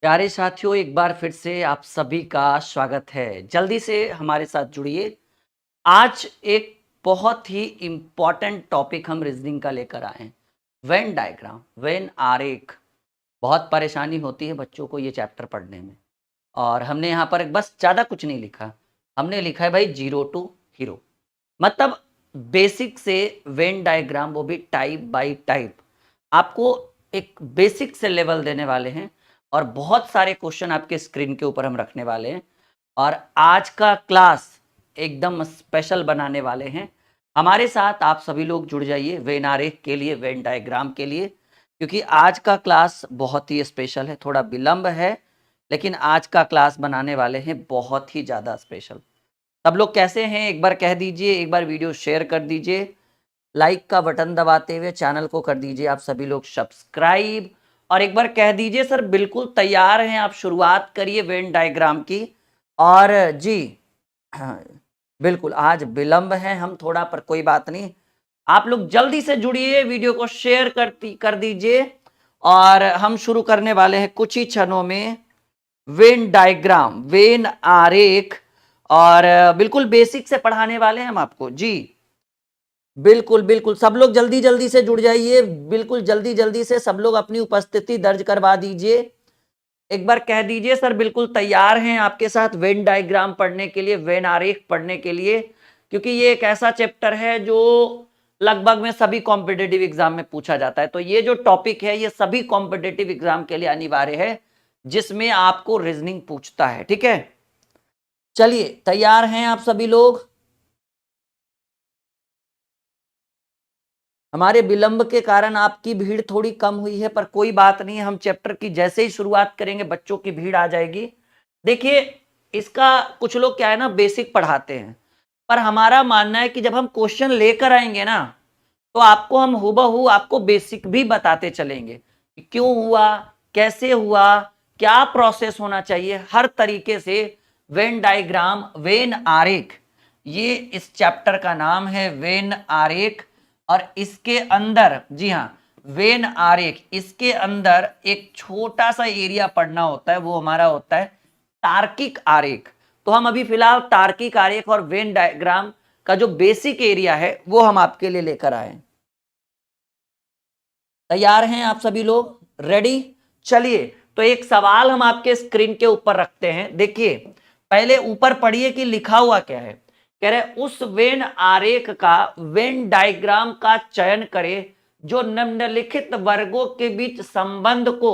प्यारे साथियों, एक बार फिर से आप सभी का स्वागत है। जल्दी से हमारे साथ जुड़िए। आज एक बहुत ही इम्पॉर्टेंट टॉपिक हम रीजनिंग का लेकर आए हैं। वेन डायग्राम, वेन आरेख। बहुत परेशानी होती है बच्चों को ये चैप्टर पढ़ने में। और हमने यहाँ पर बस ज़्यादा कुछ नहीं लिखा। हमने लिखा है भाई जीरो टू हीरो। मतलब बेसिक से वेन डायग्राम, वो भी टाइप बाय टाइप, आपको एक बेसिक से लेवल देने वाले हैं। और बहुत सारे क्वेश्चन आपके स्क्रीन के ऊपर हम रखने वाले हैं। और आज का क्लास एकदम स्पेशल बनाने वाले हैं। हमारे साथ आप सभी लोग जुड़ जाइए वेन आरेख के लिए, वेन डायग्राम के लिए, क्योंकि आज का क्लास बहुत ही स्पेशल है। थोड़ा विलंब है, लेकिन आज का क्लास बनाने वाले हैं बहुत ही ज़्यादा स्पेशल। सब लोग कैसे हैं एक बार कह दीजिए, एक बार वीडियो शेयर कर दीजिए, लाइक का बटन दबाते हुए चैनल को कर दीजिए आप सभी लोग सब्सक्राइब। और एक बार कह दीजिए सर बिल्कुल तैयार हैं आप, शुरुआत करिए वेन डायग्राम की। और जी हाँ, बिल्कुल आज विलंब है हम थोड़ा, पर कोई बात नहीं। आप लोग जल्दी से जुड़िए, वीडियो को शेयर कर दीजिए। और हम शुरू करने वाले हैं कुछ ही क्षणों में वेन डायग्राम, वेन आरेख। और बिल्कुल बेसिक से पढ़ाने वाले हैं हम आपको जी। बिल्कुल बिल्कुल, सब लोग जल्दी जल्दी से जुड़ जाइए। बिल्कुल जल्दी जल्दी से सब लोग अपनी उपस्थिति दर्ज करवा दीजिए। एक बार कह दीजिए सर बिल्कुल तैयार हैं आपके साथ वेन डायग्राम पढ़ने के लिए, वेन आरेख पढ़ने के लिए, क्योंकि ये एक ऐसा चैप्टर है जो लगभग में सभी कॉम्पिटेटिव एग्जाम में पूछा जाता है। तो ये जो टॉपिक है ये सभी कॉम्पिटेटिव एग्जाम के लिए अनिवार्य है, जिसमें आपको रीजनिंग पूछता है। ठीक है, चलिए तैयार हैं आप सभी लोग। हमारे विलंब के कारण आपकी भीड़ थोड़ी कम हुई है, पर कोई बात नहीं, हम चैप्टर की जैसे ही शुरुआत करेंगे बच्चों की भीड़ आ जाएगी। देखिए, इसका कुछ लोग क्या है ना, बेसिक पढ़ाते हैं, पर हमारा मानना है कि जब हम क्वेश्चन लेकर आएंगे ना, तो आपको हम हूबहू आपको बेसिक भी बताते चलेंगे कि क्यों हुआ, कैसे हुआ, क्या प्रोसेस होना चाहिए, हर तरीके से। वेन डायग्राम, वेन आरेख, ये इस चैप्टर का नाम है, वेन आरेख। और इसके अंदर, जी हाँ, वेन आरेख, इसके अंदर एक छोटा सा एरिया पढ़ना होता है, वो हमारा होता है तार्किक आरेख। तो हम अभी फिलहाल तार्किक आरेख और वेन डायग्राम का जो बेसिक एरिया है वो हम आपके लिए लेकर आए। तैयार हैं आप सभी लोग, रेडी? चलिए, तो एक सवाल हम आपके स्क्रीन के ऊपर रखते हैं। देखिए, पहले ऊपर पढ़िए कि लिखा हुआ क्या है। कह रहे उस वेन आरेख का, वेन डायग्राम का चयन करें जो निम्नलिखित वर्गों के बीच संबंध को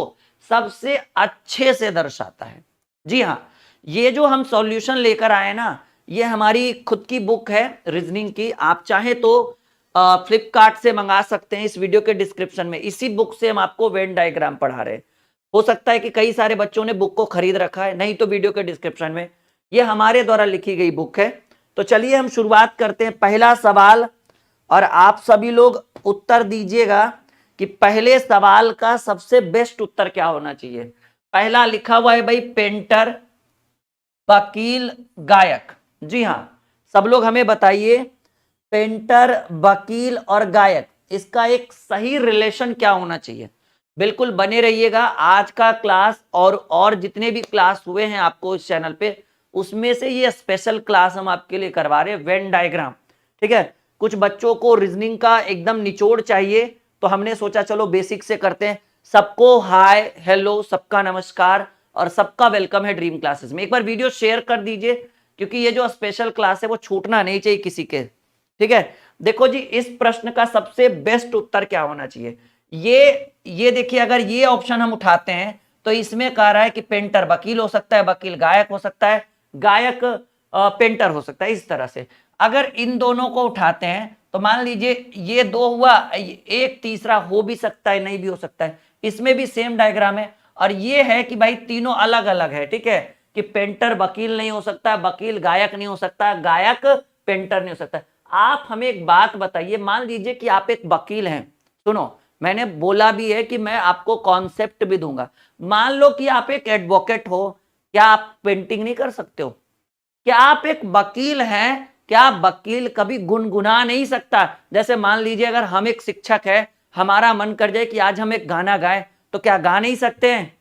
सबसे अच्छे से दर्शाता है। जी हाँ, ये जो हम सॉल्यूशन लेकर आए ना, ये हमारी खुद की बुक है रीजनिंग की। आप चाहे तो फ्लिपकार्ट से मंगा सकते हैं। इस वीडियो के डिस्क्रिप्शन में इसी बुक से हम आपको वेन डायग्राम पढ़ा रहे हैं। हो सकता है कि कई सारे बच्चों ने बुक को खरीद रखा है, नहीं तो वीडियो के डिस्क्रिप्शन में, ये हमारे द्वारा लिखी गई बुक है। तो चलिए हम शुरुआत करते हैं। पहला सवाल, और आप सभी लोग उत्तर दीजिएगा कि पहले सवाल का सबसे बेस्ट उत्तर क्या होना चाहिए। पहला लिखा हुआ है भाई पेंटर, वकील, गायक। जी हाँ, सब लोग हमें बताइए, पेंटर, वकील और गायक, इसका एक सही रिलेशन क्या होना चाहिए। बिल्कुल बने रहिएगा। आज का क्लास और जितने भी क्लास हुए हैं आपको इस चैनल पे, उसमें से ये स्पेशल क्लास हम आपके लिए करवा रहे हैं, वेन डायग्राम। ठीक है, कुछ बच्चों को रीजनिंग का एकदम निचोड़ चाहिए, तो हमने सोचा चलो बेसिक से करते हैं। सबको हाय हेलो, सबका नमस्कार और सबका वेलकम है ड्रीम क्लासेस में। एक बार वीडियो शेयर कर दीजिए, क्योंकि ये जो स्पेशल क्लास है वो छूटना नहीं चाहिए किसी के। ठीक है, देखो जी, इस प्रश्न का सबसे बेस्ट उत्तर क्या होना चाहिए। ये देखिए, अगर ये ऑप्शन हम उठाते हैं तो इसमें कह रहा है कि पेंटर वकील हो सकता है, वकील गायक हो सकता है, गायक पेंटर हो सकता है। इस तरह से अगर इन दोनों को उठाते हैं तो मान लीजिए ये दो हुआ, एक तीसरा हो भी सकता है, नहीं भी हो सकता है। इसमें भी सेम डायग्राम है, और ये है कि भाई तीनों अलग अलग है। ठीक है, कि पेंटर वकील नहीं हो सकता, वकील गायक नहीं हो सकता, गायक पेंटर नहीं हो सकता। आप हमें एक बात बताइए, मान लीजिए कि आप एक वकील हैं। सुनो, मैंने बोला भी है कि मैं आपको कॉन्सेप्ट भी दूंगा। मान लो कि आप एक एडवोकेट हो, क्या आप पेंटिंग नहीं कर सकते हो? क्या आप एक वकील हैं, क्या वकील कभी गुनगुना नहीं सकता? जैसे मान लीजिए अगर हम एक शिक्षक है, हमारा मन कर जाए कि आज हम एक गाना गाएं, तो क्या गा नहीं सकते हैं?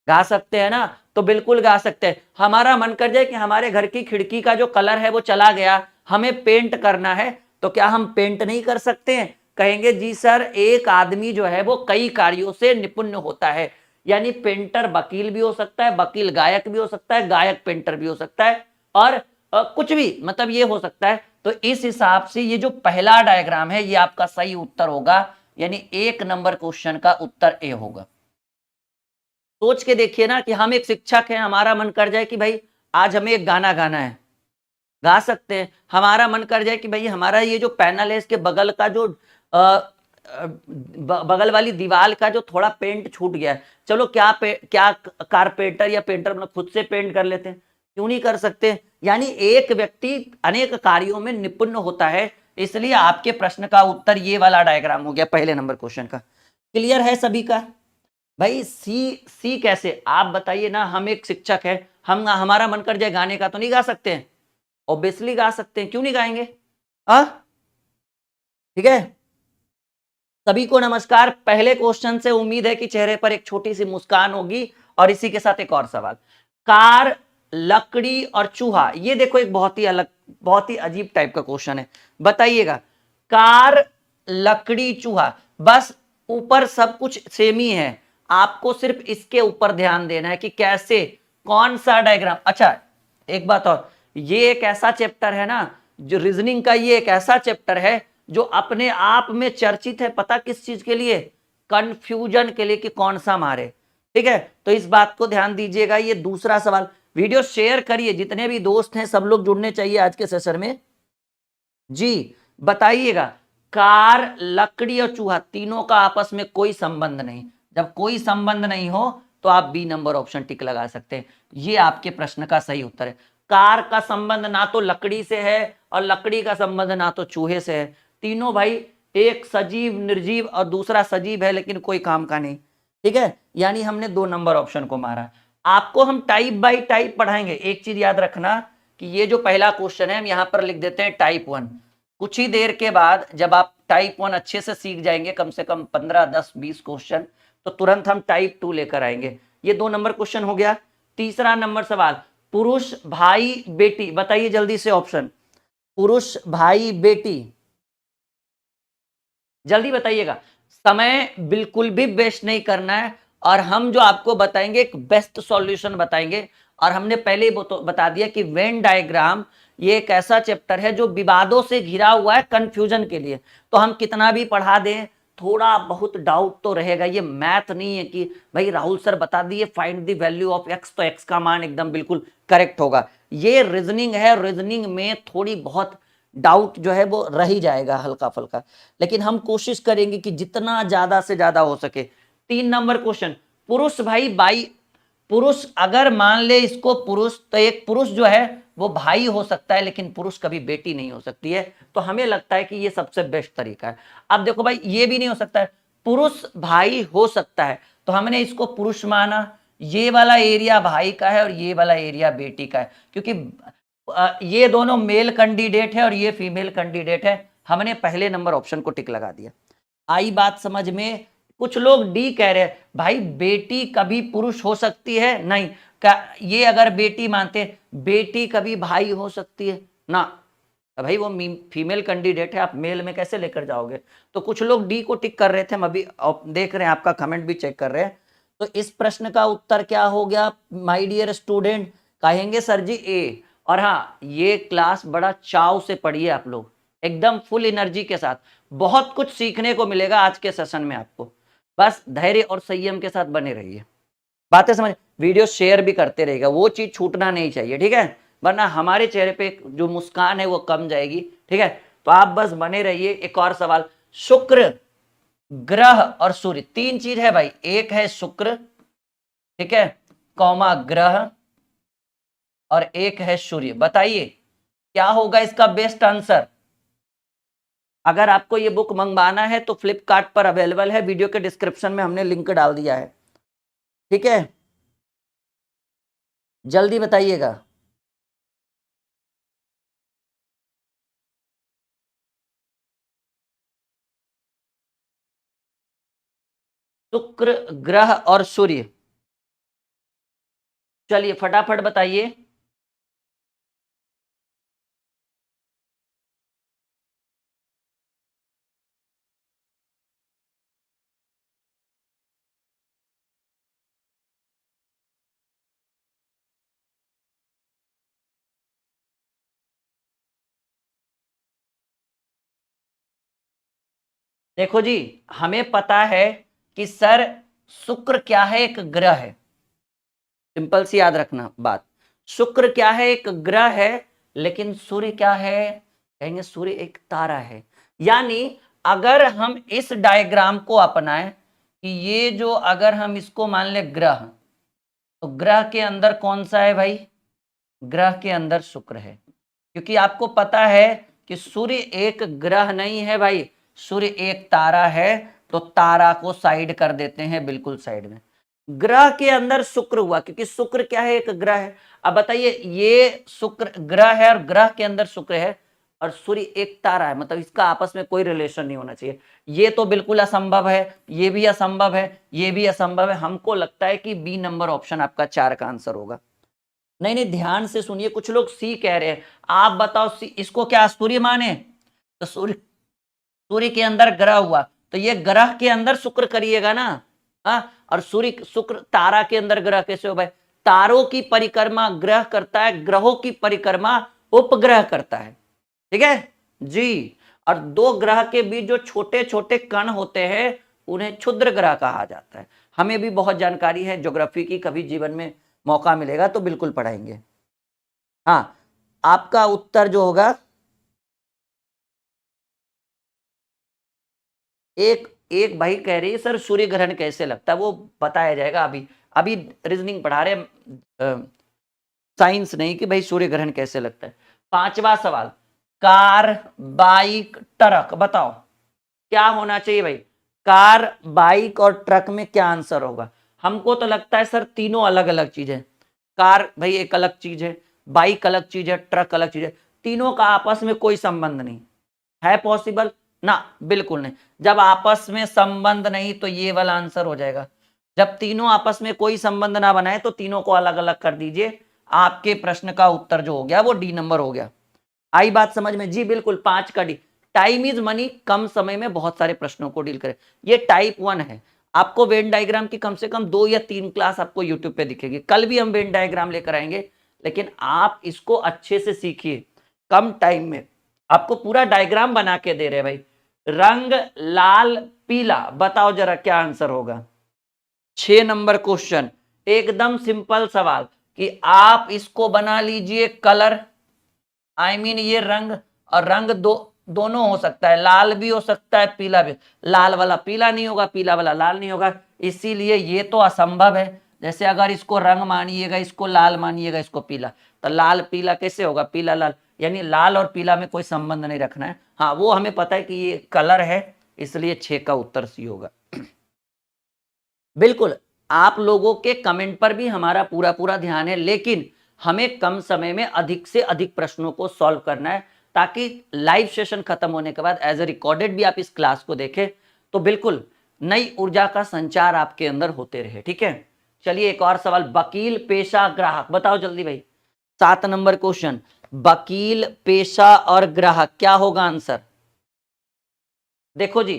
गा सकते हैं ना, तो बिल्कुल गा सकते हैं। हमारा मन कर जाए कि हमारे घर की खिड़की का जो कलर है वो चला गया, हमें पेंट करना है, तो क्या हम पेंट नहीं कर सकते हैं? कहेंगे जी सर, एक आदमी जो है वो कई कार्यों से निपुण होता है, यानी पेंटर वकील भी हो सकता है, वकील गायक भी हो सकता है, गायक पेंटर भी हो सकता है, और कुछ भी, मतलब ये हो सकता है। तो इस हिसाब से ये जो पहला डायग्राम है ये आपका सही उत्तर होगा, यानी 1 नंबर क्वेश्चन का उत्तर ए होगा। सोच के देखिए ना कि हम एक शिक्षक हैं, हमारा मन कर जाए कि भाई आज हमें एक गाना गाना है, गा सकते हैं। हमारा मन कर जाए कि भाई हमारा ये जो पैनल है इसके बगल का जो बगल वाली दीवार का जो थोड़ा पेंट छूट गया है, चलो क्या कारपेंटर या पेंटर मतलब खुद से पेंट कर लेते हैं, क्यों नहीं कर सकते? यानी एक व्यक्ति अनेक कार्यों में निपुण होता है, इसलिए आपके प्रश्न का उत्तर ये वाला डायग्राम हो गया पहले नंबर क्वेश्चन का। क्लियर है सभी का? भाई सी सी कैसे, आप बताइए ना, हम एक शिक्षक है, हम हमारा मन कर जाए गाने का तो नहीं गा सकते हैं? ऑब्वियसली गा सकते हैं, क्यों नहीं गाएंगे? ठीक है। सभी को नमस्कार। पहले क्वेश्चन से उम्मीद है कि चेहरे पर एक छोटी सी मुस्कान होगी, और इसी के साथ एक और सवाल। कार, लकड़ी और चूहा, ये देखो एक बहुत ही अलग, बहुत ही अजीब टाइप का क्वेश्चन है। बताइएगा, कार, लकड़ी, चूहा, बस ऊपर सब कुछ सेम ही है, आपको सिर्फ इसके ऊपर ध्यान देना है कि कैसे, कौन सा डायग्राम। अच्छा, एक बात और, ये एक ऐसा चैप्टर है ना, जो रीजनिंग का, ये एक ऐसा चैप्टर है जो अपने आप में चर्चित है, पता किस चीज के लिए? कंफ्यूजन के लिए, कि कौन सा मारे। ठीक है, तो इस बात को ध्यान दीजिएगा। ये दूसरा सवाल, वीडियो शेयर करिए, जितने भी दोस्त हैं सब लोग जुड़ने चाहिए आज के सेशन में जी। बताइएगा, कार, लकड़ी और चूहा, तीनों का आपस में कोई संबंध नहीं। जब कोई संबंध नहीं हो तो आप बी नंबर ऑप्शन टिक लगा सकते हैं, ये आपके प्रश्न का सही उत्तर है। कार का संबंध ना तो लकड़ी से है, और लकड़ी का संबंध ना तो चूहे से है, तीनों भाई, एक सजीव निर्जीव और दूसरा सजीव है लेकिन कोई काम का नहीं। ठीक है, यानी हमने 2 नंबर ऑप्शन को मारा। आपको हम टाइप बाय टाइप पढ़ाएंगे। एक चीज याद रखना कि ये जो पहला क्वेश्चन है हम यहां पर लिख देते हैं टाइप 1। कुछ ही देर के बाद जब आप टाइप 1 अच्छे से सीख जाएंगे, कम से कम 15, 10, 20 क्वेश्चन, तो तुरंत हम टाइप 2 लेकर आएंगे। ये 2 नंबर क्वेश्चन हो गया। तीसरा नंबर सवाल, पुरुष भाई बेटी, बताइए जल्दी से ऑप्शन। पुरुष भाई बेटी, जल्दी बताइएगा। समय बिल्कुल भी वेस्ट नहीं करना है, और हम जो आपको बताएंगे एक बेस्ट सॉल्यूशन बताएंगे। और हमने पहले ही बता दिया कि वेन डायग्राम ये एक ऐसा चैप्टर है जो विवादों से घिरा हुआ है, कंफ्यूजन के लिए। तो हम कितना भी पढ़ा दें, थोड़ा बहुत डाउट तो रहेगा। ये मैथ नहीं है कि भाई राहुल सर बता दिए find the value of x, तो एक्स का मान एकदम बिल्कुल करेक्ट होगा। ये रीजनिंग है, रीजनिंग में थोड़ी बहुत डाउट जो है वो रह ही जाएगा हल्का फुल्का, लेकिन हम कोशिश करेंगे कि जितना ज्यादा से ज्यादा हो सके। 3 नंबर क्वेश्चन, पुरुष भाई बाई, पुरुष अगर मान ले इसको पुरुष, तो एक पुरुष जो है वो भाई हो सकता है, लेकिन पुरुष कभी बेटी नहीं हो सकती है। तो हमें लगता है कि ये सबसे बेस्ट तरीका है। अब देखो भाई, ये भी नहीं हो सकता है, पुरुष भाई हो सकता है, तो हमने इसको पुरुष माना, ये वाला एरिया भाई का है और ये वाला एरिया बेटी का है, क्योंकि ये दोनों मेल कैंडिडेट है और ये फीमेल कैंडिडेट है। हमने पहले नंबर ऑप्शन को टिक लगा दिया। आई बात समझ में? कुछ लोग डी कह रहे हैं, भाई बेटी कभी पुरुष हो सकती है? नहीं। क्या ये अगर बेटी मानते, बेटी कभी भाई हो सकती है ना? भाई वो फीमेल कैंडिडेट है, आप मेल में कैसे लेकर जाओगे? तो कुछ लोग डी को टिक कर रहे थे, हम अभी देख रहे हैं, आपका कमेंट भी चेक कर रहे हैं। तो इस प्रश्न का उत्तर क्या हो गया माय डियर स्टूडेंट? कहेंगे सर जी ए। और हाँ, ये क्लास बड़ा चाव से पढ़िए आप लोग, एकदम फुल एनर्जी के साथ। बहुत कुछ सीखने को मिलेगा आज के सेशन में आपको, बस धैर्य और संयम के साथ बने रहिए। बातें समझ, वीडियो शेयर भी करते रहेगा, वो चीज छूटना नहीं चाहिए, ठीक है? वरना हमारे चेहरे पे जो मुस्कान है वो कम जाएगी। ठीक है, तो आप बस बने रहिए। एक और सवाल, शुक्र, ग्रह और सूर्य, 3 चीज है भाई। एक है शुक्र, ठीक है, कौमा ग्रह, और एक है सूर्य। बताइए क्या होगा इसका बेस्ट आंसर? अगर आपको ये बुक मंगवाना है तो फ्लिपकार्ट पर अवेलेबल है, वीडियो के डिस्क्रिप्शन में हमने लिंक डाल दिया है। ठीक है, जल्दी बताइएगा। शुक्र, ग्रह और सूर्य, चलिए फटाफट बताइए। देखो जी, हमें पता है कि सर शुक्र क्या है, एक ग्रह है। सिंपल सी याद रखना बात। शुक्र क्या है, एक ग्रह है। लेकिन सूर्य क्या है, कहेंगे सूर्य एक तारा है। यानी अगर हम इस डायग्राम को अपनाएं कि ये जो, अगर हम इसको मान ले ग्रह, तो ग्रह के अंदर कौन सा है भाई, ग्रह के अंदर शुक्र है। क्योंकि आपको पता है कि सूर्य एक ग्रह नहीं है भाई, सूर्य एक तारा है। तो तारा को साइड कर देते हैं, बिल्कुल साइड में। ग्रह के अंदर शुक्र हुआ, क्योंकि शुक्र क्या है, एक ग्रह है। अब बताइए, ये शुक्र ग्रह है और ग्रह के अंदर शुक्र है और सूर्य एक तारा है, मतलब इसका आपस में कोई रिलेशन नहीं होना चाहिए। ये तो बिल्कुल असंभव है, ये भी असंभव है, ये भी असंभव है। हमको लगता है कि बी नंबर ऑप्शन आपका 4 का आंसर होगा। नहीं नहीं, ध्यान से सुनिए, कुछ लोग सी कह रहे हैं। आप बताओ सी, इसको क्या सूर्य माने? तो सूर्य, सूर्य के अंदर ग्रह हुआ, तो ये ग्रह के अंदर शुक्र करिएगा ना। हाँ, और सूर्य शुक्र तारा के अंदर ग्रह कैसे हो भाई? तारों की परिक्रमा ग्रह करता है, ग्रहों की परिक्रमा उपग्रह करता है। ठीक है जी। और दो ग्रह के बीच जो छोटे छोटे कण होते हैं उन्हें क्षुद्र ग्रह कहा जाता है। हमें भी बहुत जानकारी है ज्योग्राफी की, कभी जीवन में मौका मिलेगा तो बिल्कुल पढ़ाएंगे। हाँ, आपका उत्तर जो होगा, एक एक भाई कह रही है सर सूर्य ग्रहण कैसे लगता है, वो बताया जाएगा। अभी अभी रीजनिंग पढ़ा रहे, साइंस नहीं कि भाई सूर्य ग्रहण कैसे लगता है। 5वां सवाल, कार बाइक ट्रक, बताओ क्या होना चाहिए भाई? कार बाइक और ट्रक में क्या आंसर होगा? हमको तो लगता है सर तीनों अलग अलग चीज है। कार भाई एक अलग चीज है, बाइक अलग चीज है, ट्रक अलग चीज है। तीनों का आपस में कोई संबंध नहीं है। पॉसिबल ना? बिल्कुल नहीं। जब आपस में संबंध नहीं तो ये वाला आंसर हो जाएगा। जब तीनों आपस में कोई संबंध ना बनाए तो तीनों को अलग अलग कर दीजिए। आपके प्रश्न का उत्तर जो हो गया वो डी नंबर हो गया। आई बात समझ में? जी बिल्कुल, 5 का डी। टाइम इज मनी, कम समय में बहुत सारे प्रश्नों को डील करें। ये टाइप 1 है। आपको वेन डायग्राम की कम से कम 2 या 3 क्लास आपको यूट्यूब पे दिखेगी। कल भी हम वेन डायग्राम लेकर आएंगे, लेकिन आप इसको अच्छे से सीखिए। कम टाइम में आपको पूरा डायग्राम बना के दे रहे भाई। रंग लाल पीला, बताओ जरा क्या आंसर होगा? 6 नंबर क्वेश्चन, एकदम सिंपल सवाल कि आप इसको बना लीजिए कलर। आई मीन ये रंग, और रंग दोनों हो सकता है, लाल भी हो सकता है पीला भी। लाल वाला पीला नहीं होगा, पीला वाला लाल नहीं होगा, इसीलिए ये तो असंभव है। जैसे अगर इसको रंग मानिएगा, इसको लाल मानिएगा, इसको पीला, तो लाल पीला कैसे होगा? पीला लाल, यानी लाल और पीला में कोई संबंध नहीं रखना है। हाँ, वो हमें पता है कि ये कलर है, इसलिए 6 का उत्तर सी होगा। बिल्कुल, आप लोगों के कमेंट पर भी हमारा पूरा पूरा ध्यान है, लेकिन हमें कम समय में अधिक से अधिक प्रश्नों को सॉल्व करना है, ताकि लाइव सेशन खत्म होने के बाद एज ए रिकॉर्डेड भी आप इस क्लास को देखें, तो बिल्कुल नई ऊर्जा का संचार आपके अंदर होते रहे। ठीक है, चलिए एक और सवाल, वकील पेशा ग्राहक, बताओ जल्दी भाई। 7 नंबर क्वेश्चन, वकील पेशा और ग्राहक क्या होगा आंसर? देखो जी,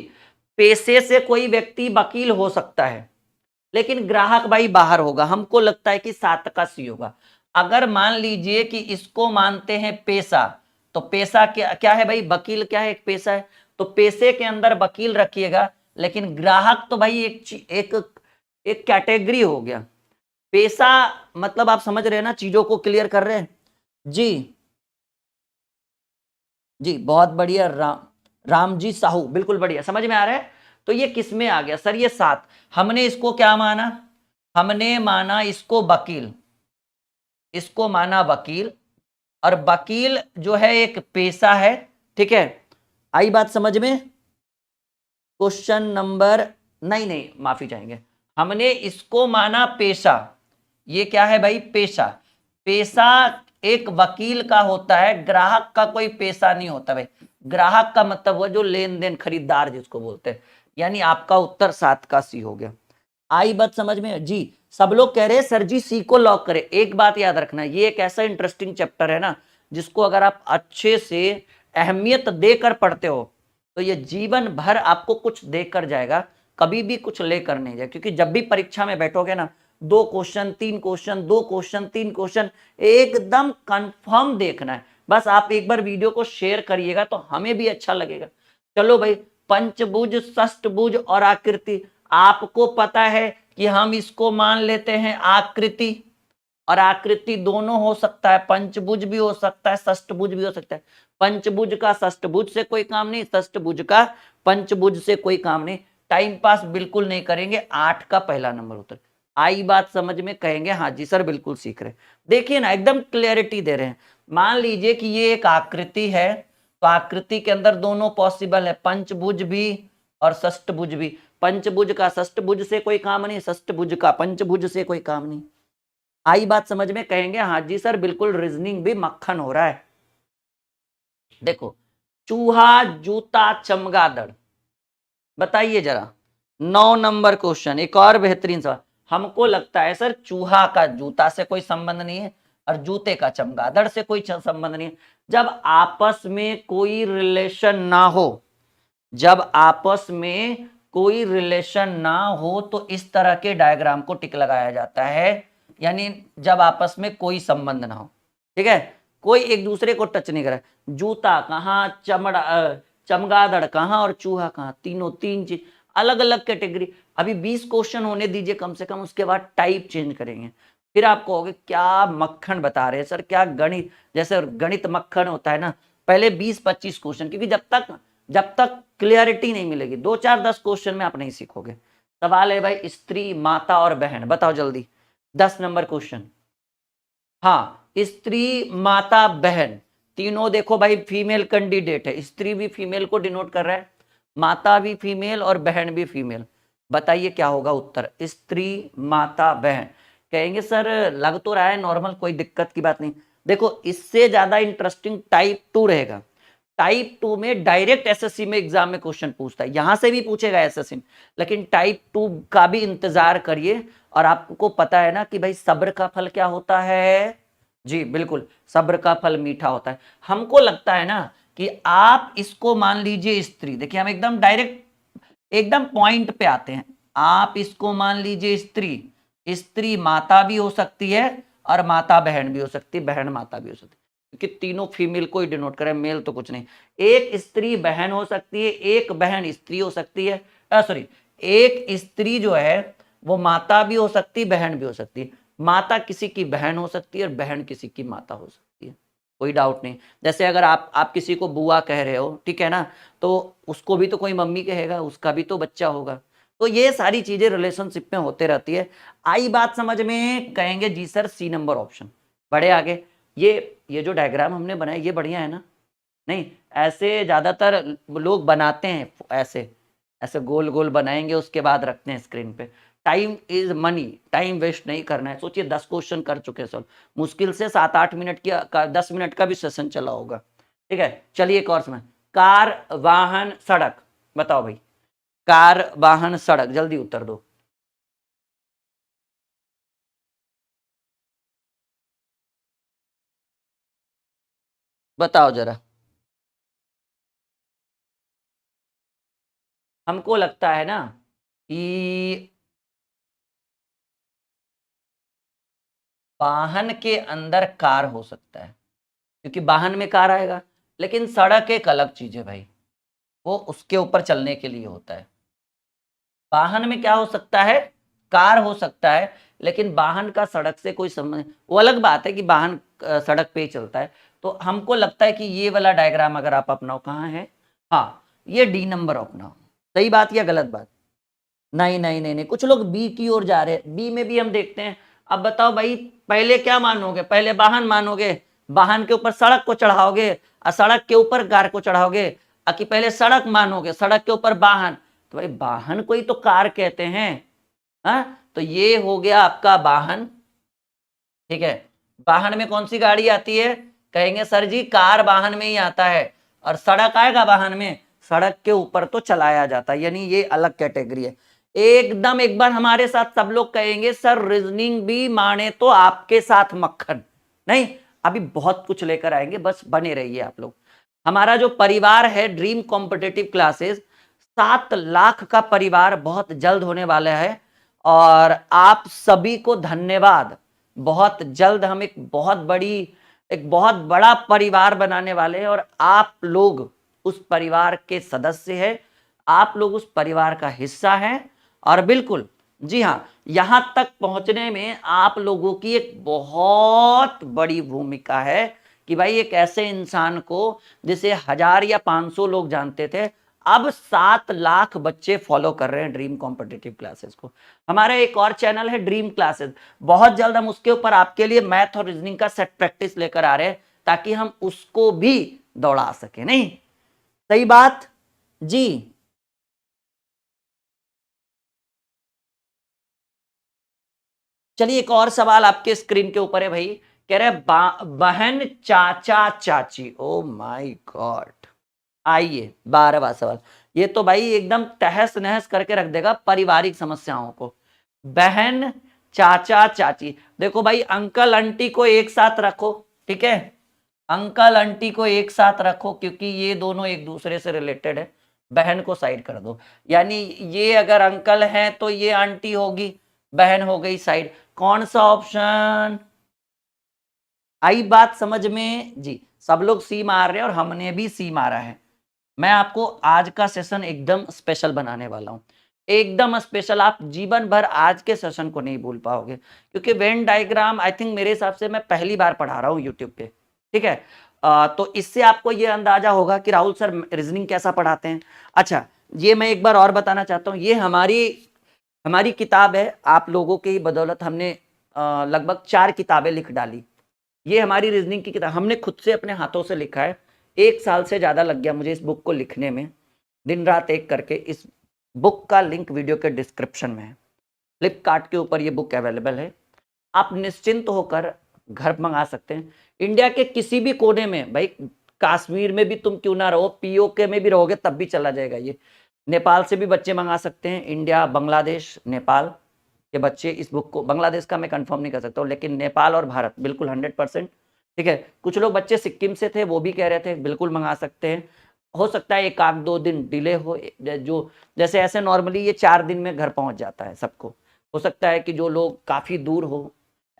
पेशे से कोई व्यक्ति वकील हो सकता है, लेकिन ग्राहक भाई बाहर होगा। हमको लगता है कि 7 का सी होगा। अगर मान लीजिए कि इसको मानते हैं पेशा, तो पेशा क्या क्या है भाई? वकील क्या है? एक पेशा है। तो पेशे के अंदर वकील रखिएगा, लेकिन ग्राहक तो भाई एक एक कैटेगरी हो गया। पेशा मतलब आप समझ रहे हैं ना, चीजों को क्लियर कर रहे हैं जी। जी बहुत बढ़िया, राम जी साहू, बिल्कुल बढ़िया, समझ में आ रहा है। तो ये किस में आ गया सर? ये 7। हमने इसको क्या माना? हमने माना इसको वकील, इसको माना वकील, और वकील जो है एक पेशा है। ठीक है, आई बात समझ में? क्वेश्चन नंबर, नहीं नहीं माफी चाहेंगे, हमने इसको माना पेशा। ये क्या है भाई? पेशा। पेशा एक वकील का होता है, ग्राहक का कोई पेशा नहीं होता भाई। ग्राहक का मतलब वो जो लेन देन, खरीदार जिसको बोलते हैं। यानी आपका उत्तर 7 का सी हो गया। आई बात समझ में जी? सब लोग कह रहे हैं सर जी सी को लॉक करें। एक बात याद रखना, ये एक ऐसा इंटरेस्टिंग चैप्टर है ना जिसको अगर आप अच्छे से अहमियत देकर पढ़ते हो तो ये जीवन भर आपको कुछ देकर जाएगा, कभी भी कुछ लेकर नहीं जाए। क्योंकि जब भी परीक्षा में बैठोगे ना, 2 क्वेश्चन 3 क्वेश्चन 2 क्वेश्चन 3 क्वेश्चन एकदम कंफर्म देखना है। बस आप एक बार वीडियो को शेयर करिएगा तो हमें भी अच्छा लगेगा। चलो भाई, पंचभुज, षष्टभुज और आकृति, आपको पता है कि हम इसको मान लेते हैं आकृति और आकृति दोनों हो सकता है, पंचभुज भी हो सकता है, षष्टभुज भी हो सकता है। पंचभुज का षष्टभुज से कोई काम नहीं, षष्टभुज का पंचभुज से कोई काम नहीं। टाइम पास बिल्कुल नहीं करेंगे। 8 का पहला नंबर उत्तर। आई बात समझ में? कहेंगे हाँ जी सर बिल्कुल सीख रहे। देखिए ना, एकदम क्लियरिटी दे रहे हैं। मान लीजिए कि ये एक आकृति है, तो आकृति के अंदर दोनों पॉसिबल है, पंचभुज भी और षष्टभुज भी। पंचभुज का षष्टभुज से कोई काम नहीं, षष्टभुज का पंचभुज से कोई काम नहीं। आई बात समझ में? कहेंगे हाँ जी सर बिल्कुल, रीजनिंग भी मक्खन हो रहा है। देखो, चूहा, जूता, चमगादड़, बताइए जरा। 9 नंबर क्वेश्चन, एक और बेहतरीन सवाल। हमको लगता है सर चूहा का जूता से कोई संबंध नहीं है और जूते का चमगादड़ से कोई संबंध नहीं है। जब आपस में कोई रिलेशन ना हो, जब आपस में कोई रिलेशन ना हो तो इस तरह के डायग्राम को टिक लगाया जाता है, यानी जब आपस में कोई संबंध ना हो। ठीक है, कोई एक दूसरे को टच नहीं करे। जूता कहाँ, चमगादड़ कहाँ और चूहा कहाँ, तीनों तीन चीज अलग अलग कैटेगरी। अभी 20 क्वेश्चन होने दीजिए कम से कम, उसके बाद टाइप चेंज करेंगे। फिर आप कहोगे क्या मक्खन बता रहे हैं सर, क्या गणित, जैसे गणित मक्खन होता है ना। पहले 20-25 क्वेश्चन, क्योंकि जब तक क्लियरिटी नहीं मिलेगी 2 4 10 क्वेश्चन में आप नहीं सीखोगे। सवाल है भाई स्त्री, माता और बहन, बताओ जल्दी। 10 नंबर क्वेश्चन। हाँ, स्त्री, माता, बहन, तीनों देखो भाई फीमेल कैंडिडेट है। स्त्री भी फीमेल को डिनोट कर रहा है, माता भी फीमेल और बहन भी फीमेल। बताइए क्या होगा उत्तर? स्त्री, माता, बहन। कहेंगे सर लग तो रहा है नॉर्मल, कोई दिक्कत की बात नहीं। देखो, इससे ज्यादा इंटरेस्टिंग टाइप 2 रहेगा। टाइप 2 में डायरेक्ट एसएससी में एग्जाम में क्वेश्चन पूछता है, यहां से भी पूछेगा एसएससी में, लेकिन टाइप 2 का भी इंतजार करिए। और आपको पता है ना कि भाई सब्र का फल क्या होता है? जी बिल्कुल, सब्र का फल मीठा होता है। हमको लगता है ना कि आप इसको मान लीजिए स्त्री। देखिए हम एकदम डायरेक्ट एकदम पॉइंट पे आते हैं। आप इसको मान लीजिए स्त्री। स्त्री माता भी हो सकती है और माता बहन भी हो सकती है, बहन माता भी हो सकती है, क्योंकि तीनों फीमेल को ही डिनोट करे, मेल तो कुछ नहीं। एक स्त्री बहन हो सकती है, एक बहन स्त्री हो सकती है, सॉरी, एक स्त्री जो है वो माता भी हो सकती है, बहन भी हो सकती है। माता किसी की बहन हो सकती है और बहन किसी की माता हो सकती है, कोई डाउट नहीं। जैसे अगर आप किसी को बुआ कह रहे हो, ठीक है ना, तो उसको भी तो कोई मम्मी कहेगा, उसका भी तो बच्चा होगा। तो ये सारी चीजें रिलेशनशिप में होते रहती है। आई बात समझ में? कहेंगे जी सर सी नंबर ऑप्शन। बढ़े आगे। ये जो डायग्राम हमने बनाया ये बढ़िया है ना? नहीं, ऐसे ज्यादातर लोग बनाते हैं, ऐसे ऐसे गोल गोल बनाएंगे उसके बाद रखते हैं स्क्रीन पे। Time is money, time waste नहीं करना है। सोचिए 10 क्वेश्चन कर चुके सर, मुश्किल से 7-8 मिनट का 10 मिनट का भी सेशन चला होगा। ठीक है, चलिए एक और समय। कार, वाहन, सड़क, बताओ भाई। कार, वाहन, सड़क, जल्दी उत्तर दो। बताओ जरा। हमको लगता है ना कि वाहन के अंदर कार हो सकता है, क्योंकि वाहन में कार आएगा। लेकिन सड़क एक अलग चीज है भाई, वो उसके ऊपर चलने के लिए होता है। वाहन में क्या हो सकता है? कार हो सकता है, लेकिन वाहन का सड़क से कोई संबंध, वो अलग बात है कि वाहन सड़क पे ही चलता है। तो हमको लगता है कि ये वाला डायग्राम अगर आप अपनाओ, कहाँ है? हाँ, ये डी नंबर अपनाओ। सही बात या गलत बात? नहीं नहीं नहीं नहीं, कुछ लोग बी की ओर जा रहे हैं। बी में भी हम देखते हैं। अब बताओ भाई, पहले क्या मानोगे? पहले वाहन मानोगे, वाहन के ऊपर सड़क को चढ़ाओगे और सड़क के ऊपर कार को चढ़ाओगे, कि पहले सड़क मानोगे, सड़क के ऊपर वाहन? तो भाई वाहन को ही तो कार कहते हैं। हाँ, तो ये हो गया आपका वाहन। ठीक है, वाहन में कौन सी गाड़ी आती है? कहेंगे सर जी कार वाहन में ही आता है। और सड़क आएगा वाहन में? सड़क के ऊपर तो चलाया जाता है, यानी ये अलग कैटेगरी है। एकदम एक बार हमारे साथ सब लोग कहेंगे सर रीजनिंग भी माने तो आपके साथ मक्खन। नहीं, अभी बहुत कुछ लेकर आएंगे, बस बने रहिए आप लोग। हमारा जो परिवार है ड्रीम कॉम्पिटिटिव क्लासेस, 7 लाख का परिवार बहुत जल्द होने वाला है। और आप सभी को धन्यवाद। बहुत जल्द हम एक बहुत बड़ा परिवार बनाने वाले हैं और आप लोग उस परिवार के सदस्य हैं, आप लोग उस परिवार का हिस्सा हैं। और बिल्कुल जी हाँ, यहां तक पहुंचने में आप लोगों की एक बहुत बड़ी भूमिका है कि भाई एक ऐसे इंसान को जिसे 1000 या 500 लोग जानते थे, अब 7 लाख बच्चे फॉलो कर रहे हैं ड्रीम कॉम्पिटिटिव क्लासेस को। हमारा एक और चैनल है ड्रीम क्लासेस, बहुत जल्द हम उसके ऊपर आपके लिए मैथ और रीजनिंग का सेट प्रैक्टिस लेकर आ रहे हैं ताकि हम उसको भी दौड़ा सके। नहीं सही बात जी। चलिए एक और सवाल आपके स्क्रीन के ऊपर है भाई, कह रहे बहन चाचा चाची, ओ माय गॉड। आइए 12वां सवाल, ये तो भाई एकदम तहस नहस करके रख देगा पारिवारिक समस्याओं को। बहन चाचा चाची, देखो भाई अंकल आंटी को एक साथ रखो, ठीक है, अंकल आंटी को एक साथ रखो क्योंकि ये दोनों एक दूसरे से रिलेटेड है। बहन को साइड कर दो, यानी ये अगर अंकल है तो ये आंटी होगी, बहन हो गई साइड। कौन सा ऑप्शन? आई बात समझ में जी? सब लोग सी मार रहे हैं और हमने भी सी मारा है। मैं आपको आज का सेशन एकदम स्पेशल बनाने वाला हूं, एकदम स्पेशल। आप जीवन भर आज के सेशन को नहीं भूल पाओगे क्योंकि वेन डायग्राम आई थिंक मेरे हिसाब से मैं पहली बार पढ़ा रहा हूं यूट्यूब पे, ठीक है। तो इससे आपको ये अंदाजा होगा कि राहुल सर रीजनिंग कैसा पढ़ाते हैं। अच्छा, ये मैं एक बार और बताना चाहता हूँ, ये हमारी किताब है, आप लोगों की बदौलत हमने लगभग 4 किताबें लिख डाली। ये हमारी रीजनिंग की किताब हमने खुद से अपने हाथों से लिखा है। 1 साल से ज़्यादा लग गया मुझे इस बुक को लिखने में, दिन रात एक करके। इस बुक का लिंक वीडियो के डिस्क्रिप्शन में है, फ्लिपकार्ट के ऊपर ये बुक अवेलेबल है। आप निश्चिंत होकर घर मंगा सकते हैं, इंडिया के किसी भी कोने में। भाई कश्मीर में भी तुम क्यों ना रहो, पीओके में भी रहोगे तब भी चला जाएगा ये। नेपाल से भी बच्चे मंगा सकते हैं, इंडिया, बांग्लादेश, नेपाल के बच्चे इस बुक को, बांग्लादेश का मैं कंफर्म नहीं कर सकता हूँ, लेकिन नेपाल और भारत बिल्कुल 100%, ठीक है। कुछ लोग बच्चे सिक्किम से थे, वो भी कह रहे थे बिल्कुल मंगा सकते हैं। हो सकता है 1-2 दिन डिले हो, जो जैसे ऐसे नॉर्मली ये 4 दिन में घर पहुंच जाता है सबको। हो सकता है कि जो लोग काफ़ी दूर हो,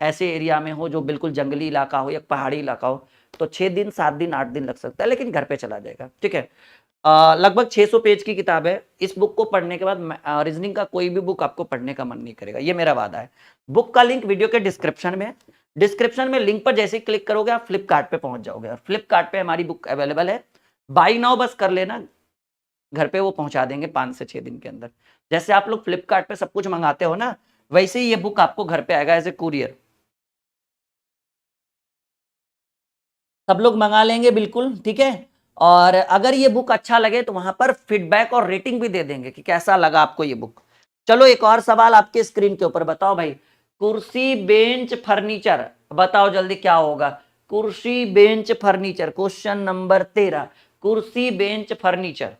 ऐसे एरिया में हो जो बिल्कुल जंगली इलाका हो या पहाड़ी इलाका हो, तो 6 दिन, 7 दिन, 8 दिन लग सकता है, लेकिन घर पे चला जाएगा, ठीक है। लगभग 600 पेज की किताब है। इस बुक को पढ़ने के बाद रीजनिंग का कोई भी बुक आपको पढ़ने का मन नहीं करेगा, ये मेरा वादा है। बुक का लिंक वीडियो के डिस्क्रिप्शन में, डिस्क्रिप्शन में लिंक पर जैसे ही क्लिक करोगे आप फ्लिपकार्ट पे पहुंच जाओगे और फ्लिपकार्ट पे हमारी बुक अवेलेबल है। बाई नाउ बस कर लेना, घर पे वो पहुंचा देंगे 5 से 6 दिन के अंदर। जैसे आप लोग फ्लिपकार्ट पे सब कुछ मंगाते हो ना, वैसे ही ये बुक आपको घर पे आएगा एज ए कुरियर। सब लोग मंगा लेंगे बिल्कुल, ठीक है। और अगर ये बुक अच्छा लगे तो वहां पर फीडबैक और रेटिंग भी दे देंगे कि कैसा लगा आपको ये बुक। चलो एक और सवाल आपके स्क्रीन के ऊपर, बताओ भाई, कुर्सी बेंच फर्नीचर, बताओ जल्दी क्या होगा। कुर्सी बेंच फर्नीचर, क्वेश्चन नंबर 13, कुर्सी बेंच फर्नीचर।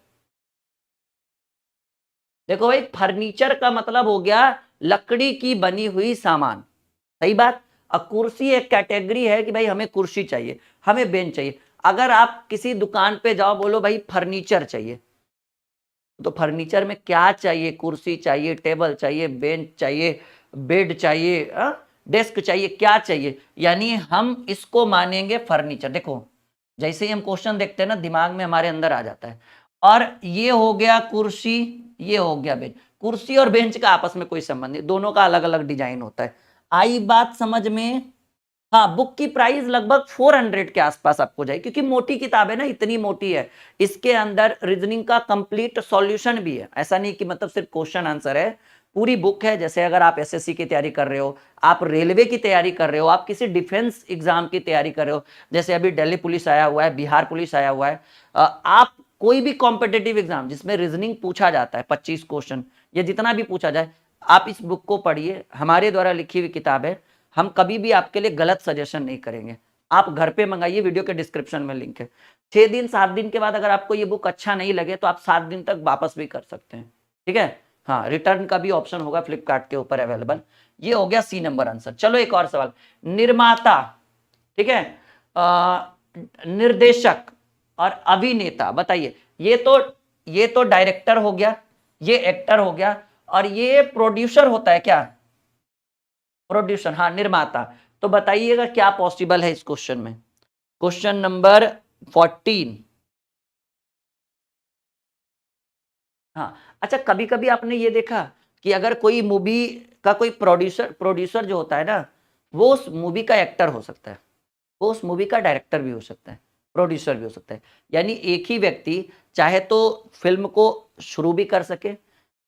देखो भाई, फर्नीचर का मतलब हो गया लकड़ी की बनी हुई सामान, सही बात। अब कुर्सी एक कैटेगरी है कि भाई हमें कुर्सी चाहिए, हमें बेंच चाहिए। अगर आप किसी दुकान पे जाओ, बोलो भाई फर्नीचर चाहिए, तो फर्नीचर में क्या चाहिए? कुर्सी चाहिए, टेबल चाहिए, बेंच चाहिए, बेड चाहिए, डेस्क चाहिए, क्या चाहिए? यानी हम इसको मानेंगे फर्नीचर। देखो जैसे ही हम क्वेश्चन देखते हैं ना, दिमाग में हमारे अंदर आ जाता है। और ये हो गया कुर्सी, ये हो गया बेंच। कुर्सी और बेंच का आपस में कोई संबंध नहीं, दोनों का अलग अलग डिजाइन होता है। आई बात समझ में? हाँ, बुक की प्राइस लगभग 400 के आसपास आपको जाए, क्योंकि मोटी किताब है ना, इतनी मोटी है। इसके अंदर रीजनिंग का कंप्लीट सॉल्यूशन भी है, ऐसा नहीं कि मतलब सिर्फ क्वेश्चन आंसर है, पूरी बुक है। जैसे अगर आप एसएससी की तैयारी कर रहे हो, आप रेलवे की तैयारी कर रहे हो, आप किसी डिफेंस एग्जाम की तैयारी कर रहे हो, जैसे अभी दिल्ली पुलिस आया हुआ है, बिहार पुलिस आया हुआ है, आप कोई भी कॉम्पिटेटिव एग्जाम जिसमें रीजनिंग पूछा जाता है, 25 क्वेश्चन या जितना भी पूछा जाए, आप इस बुक को पढ़िए। हमारे द्वारा लिखी हुई किताब है, हम कभी भी आपके लिए गलत सजेशन नहीं करेंगे। आप घर पे मंगाइए, वीडियो के डिस्क्रिप्शन में लिंक है। 6 दिन 7 दिन के बाद अगर आपको ये बुक अच्छा नहीं लगे तो आप 7 दिन तक वापस भी कर सकते हैं, ठीक है। हाँ, रिटर्न का भी ऑप्शन होगा फ्लिपकार्ट के ऊपर अवेलेबल। ये हो गया सी नंबर आंसर। चलो एक और सवाल, निर्माता, ठीक है, निर्देशक और अभिनेता, बताइए। ये तो डायरेक्टर हो गया, ये एक्टर हो गया, और ये प्रोड्यूसर होता है क्या? प्रोड्यूसर, हाँ, निर्माता। तो बताइएगा क्या पॉसिबल है इस क्वेश्चन में। Question number 14। हाँ, अच्छा, कभी कभी आपने ये देखा कि अगर कोई मूवी का कोई प्रोड्यूसर जो होता है ना, वो उस मूवी का एक्टर हो सकता है, वो उस मूवी का डायरेक्टर भी हो सकता है, प्रोड्यूसर भी हो सकता है। यानी एक ही व्यक्ति चाहे तो फिल्म को शुरू भी कर सके,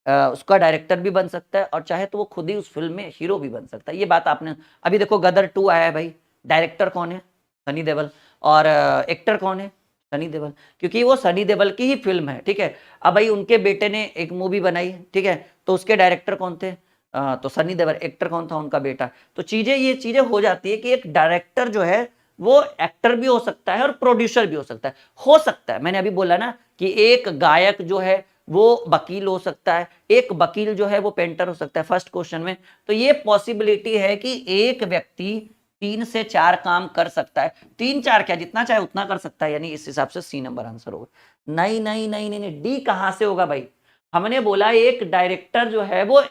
उसका डायरेक्टर भी बन सकता है, और चाहे तो वो खुद ही उस फिल्म में हीरो भी बन सकता है। ये बात आपने अभी देखो, गदर 2 आया है भाई, डायरेक्टर कौन है? सनी देओल, और एक्टर कौन है? सनी देओल, क्योंकि वो सनी देओल की ही फिल्म है, ठीक है। अब भाई उनके बेटे ने एक मूवी बनाई, ठीक है, तो उसके डायरेक्टर कौन थे? तो सनी देओल, एक्टर कौन था? उनका बेटा। तो ये चीजें हो जाती है कि एक डायरेक्टर जो है वो एक्टर भी हो सकता है और प्रोड्यूसर भी हो सकता है। मैंने अभी बोला ना कि एक गायक जो है वो वकील हो सकता है, एक वकील जो है वो पेंटर हो सकता है, फर्स्ट क्वेश्चन में। तो ये पॉसिबिलिटी है कि एक व्यक्ति 3 से 4 काम कर सकता है, 3-4 क्या, जितना चाहे उतना कर सकता है, यानी इस हिसाब से सी नंबर आंसर होगा। नहीं नहीं नहीं नहीं नहीं, डी कहां से होगा भाई? हमने बोला एक डायरेक्टर जो है वो